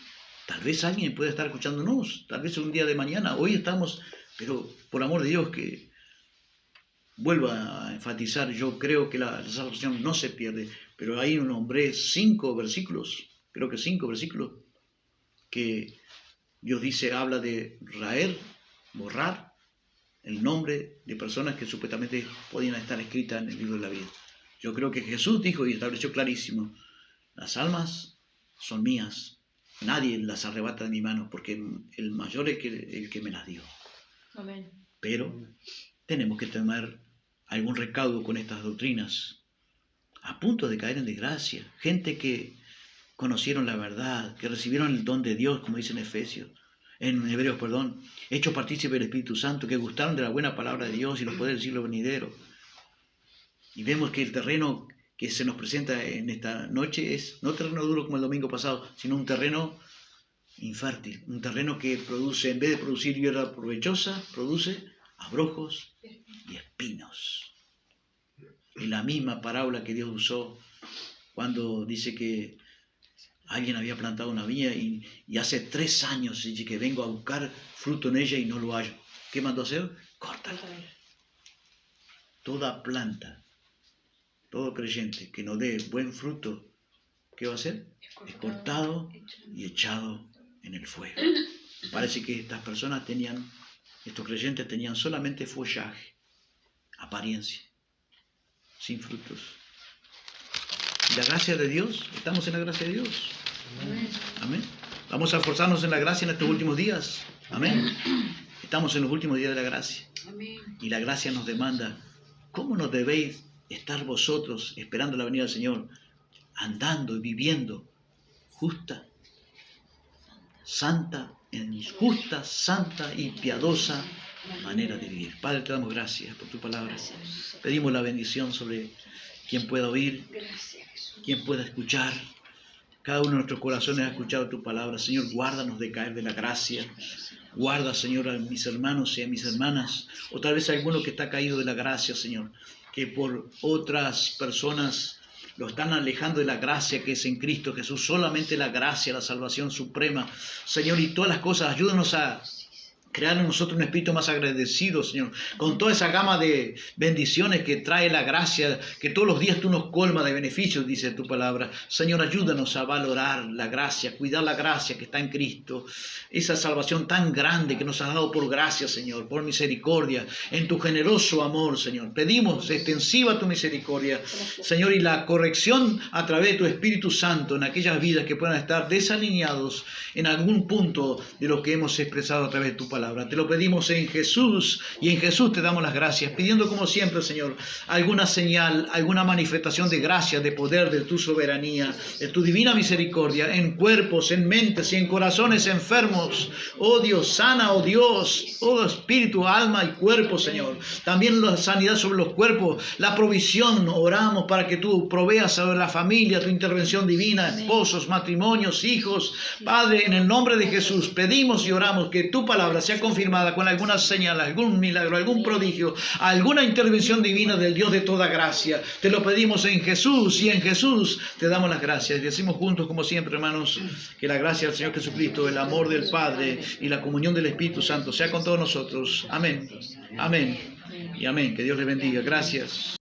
Tal vez alguien puede estar escuchándonos, tal vez un día de mañana, hoy estamos, pero por amor de Dios que vuelva a enfatizar, yo creo que la salvación no se pierde, pero ahí nombré 5 versículos, creo que 5 versículos, que Dios dice, habla de raer, borrar el nombre de personas que supuestamente podían estar escritas en el libro de la vida. Yo creo que Jesús dijo y estableció clarísimo, las almas son mías. Nadie las arrebata de mi mano, porque el mayor es el que me las dio. Amén. Pero tenemos que tomar algún recaudo con estas doctrinas, a punto de caer en desgracia. Gente que conocieron la verdad, que recibieron el don de Dios, como dice en Hebreos, hechos partícipes del Espíritu Santo, que gustaron de la buena palabra de Dios y los poderes del siglo venidero. Y vemos que el terreno que se nos presenta en esta noche es no terreno duro como el domingo pasado, sino un terreno infértil, un terreno que produce, en vez de producir hierba provechosa, produce abrojos y espinos. Y la misma parábola que Dios usó cuando dice que alguien había plantado una viña y hace 3 años dice que vengo a buscar fruto en ella y no lo hallo. ¿Qué mandó hacer? Córtala. Toda planta, todo creyente que no dé buen fruto, ¿qué va a hacer? Es cortado y echado en el fuego. Parece que estos creyentes tenían solamente follaje, apariencia, sin frutos. ¿Y la gracia de Dios? ¿Estamos en la gracia de Dios? Amén. Vamos a esforzarnos en la gracia en estos últimos días. Amén. Estamos en los últimos días de la gracia. Y la gracia nos demanda, ¿cómo no debéis estar vosotros esperando la venida del Señor, andando y viviendo justa, santa y piadosa manera de vivir? Padre, te damos gracias por tu palabra. Pedimos la bendición sobre quien pueda oír, quien pueda escuchar. Cada uno de nuestros corazones ha escuchado tu palabra. Señor, guárdanos de caer de la gracia. Guarda, Señor, a mis hermanos y a mis hermanas, o tal vez a alguno que está caído de la gracia, Señor, que por otras personas lo están alejando de la gracia que es en Cristo Jesús, solamente la gracia, la salvación suprema. Señor, y todas las cosas, ayúdanos a crear en nosotros un espíritu más agradecido, Señor, con toda esa gama de bendiciones que trae la gracia, que todos los días tú nos colmas de beneficios, dice tu palabra. Señor, ayúdanos a valorar la gracia, cuidar la gracia que está en Cristo, esa salvación tan grande que nos has dado por gracia, Señor, por misericordia, en tu generoso amor, Señor. Pedimos extensiva tu misericordia, Señor, y la corrección a través de tu Espíritu Santo en aquellas vidas que puedan estar desalineados en algún punto de lo que hemos expresado a través de tu palabra. palabra. Te lo pedimos en Jesús y en Jesús te damos las gracias, pidiendo como siempre, Señor, alguna señal, alguna manifestación de gracia, de poder, de tu soberanía, de tu divina misericordia, en cuerpos, en mentes y en corazones enfermos. Oh Dios, sana, oh Dios, oh espíritu, alma y cuerpo, Señor. También la sanidad sobre los cuerpos, la provisión, oramos para que tú proveas sobre la familia, tu intervención divina, esposos, matrimonios, hijos. Padre, en el nombre de Jesús, pedimos y oramos que tu palabra sea confirmada con alguna señal, algún milagro, algún prodigio, alguna intervención divina del Dios de toda gracia. Te lo pedimos en Jesús y en Jesús te damos las gracias. Y decimos juntos, como siempre, hermanos, que la gracia del Señor Jesucristo, el amor del Padre y la comunión del Espíritu Santo sea con todos nosotros. Amén. Amén. Y amén. Que Dios les bendiga. Gracias.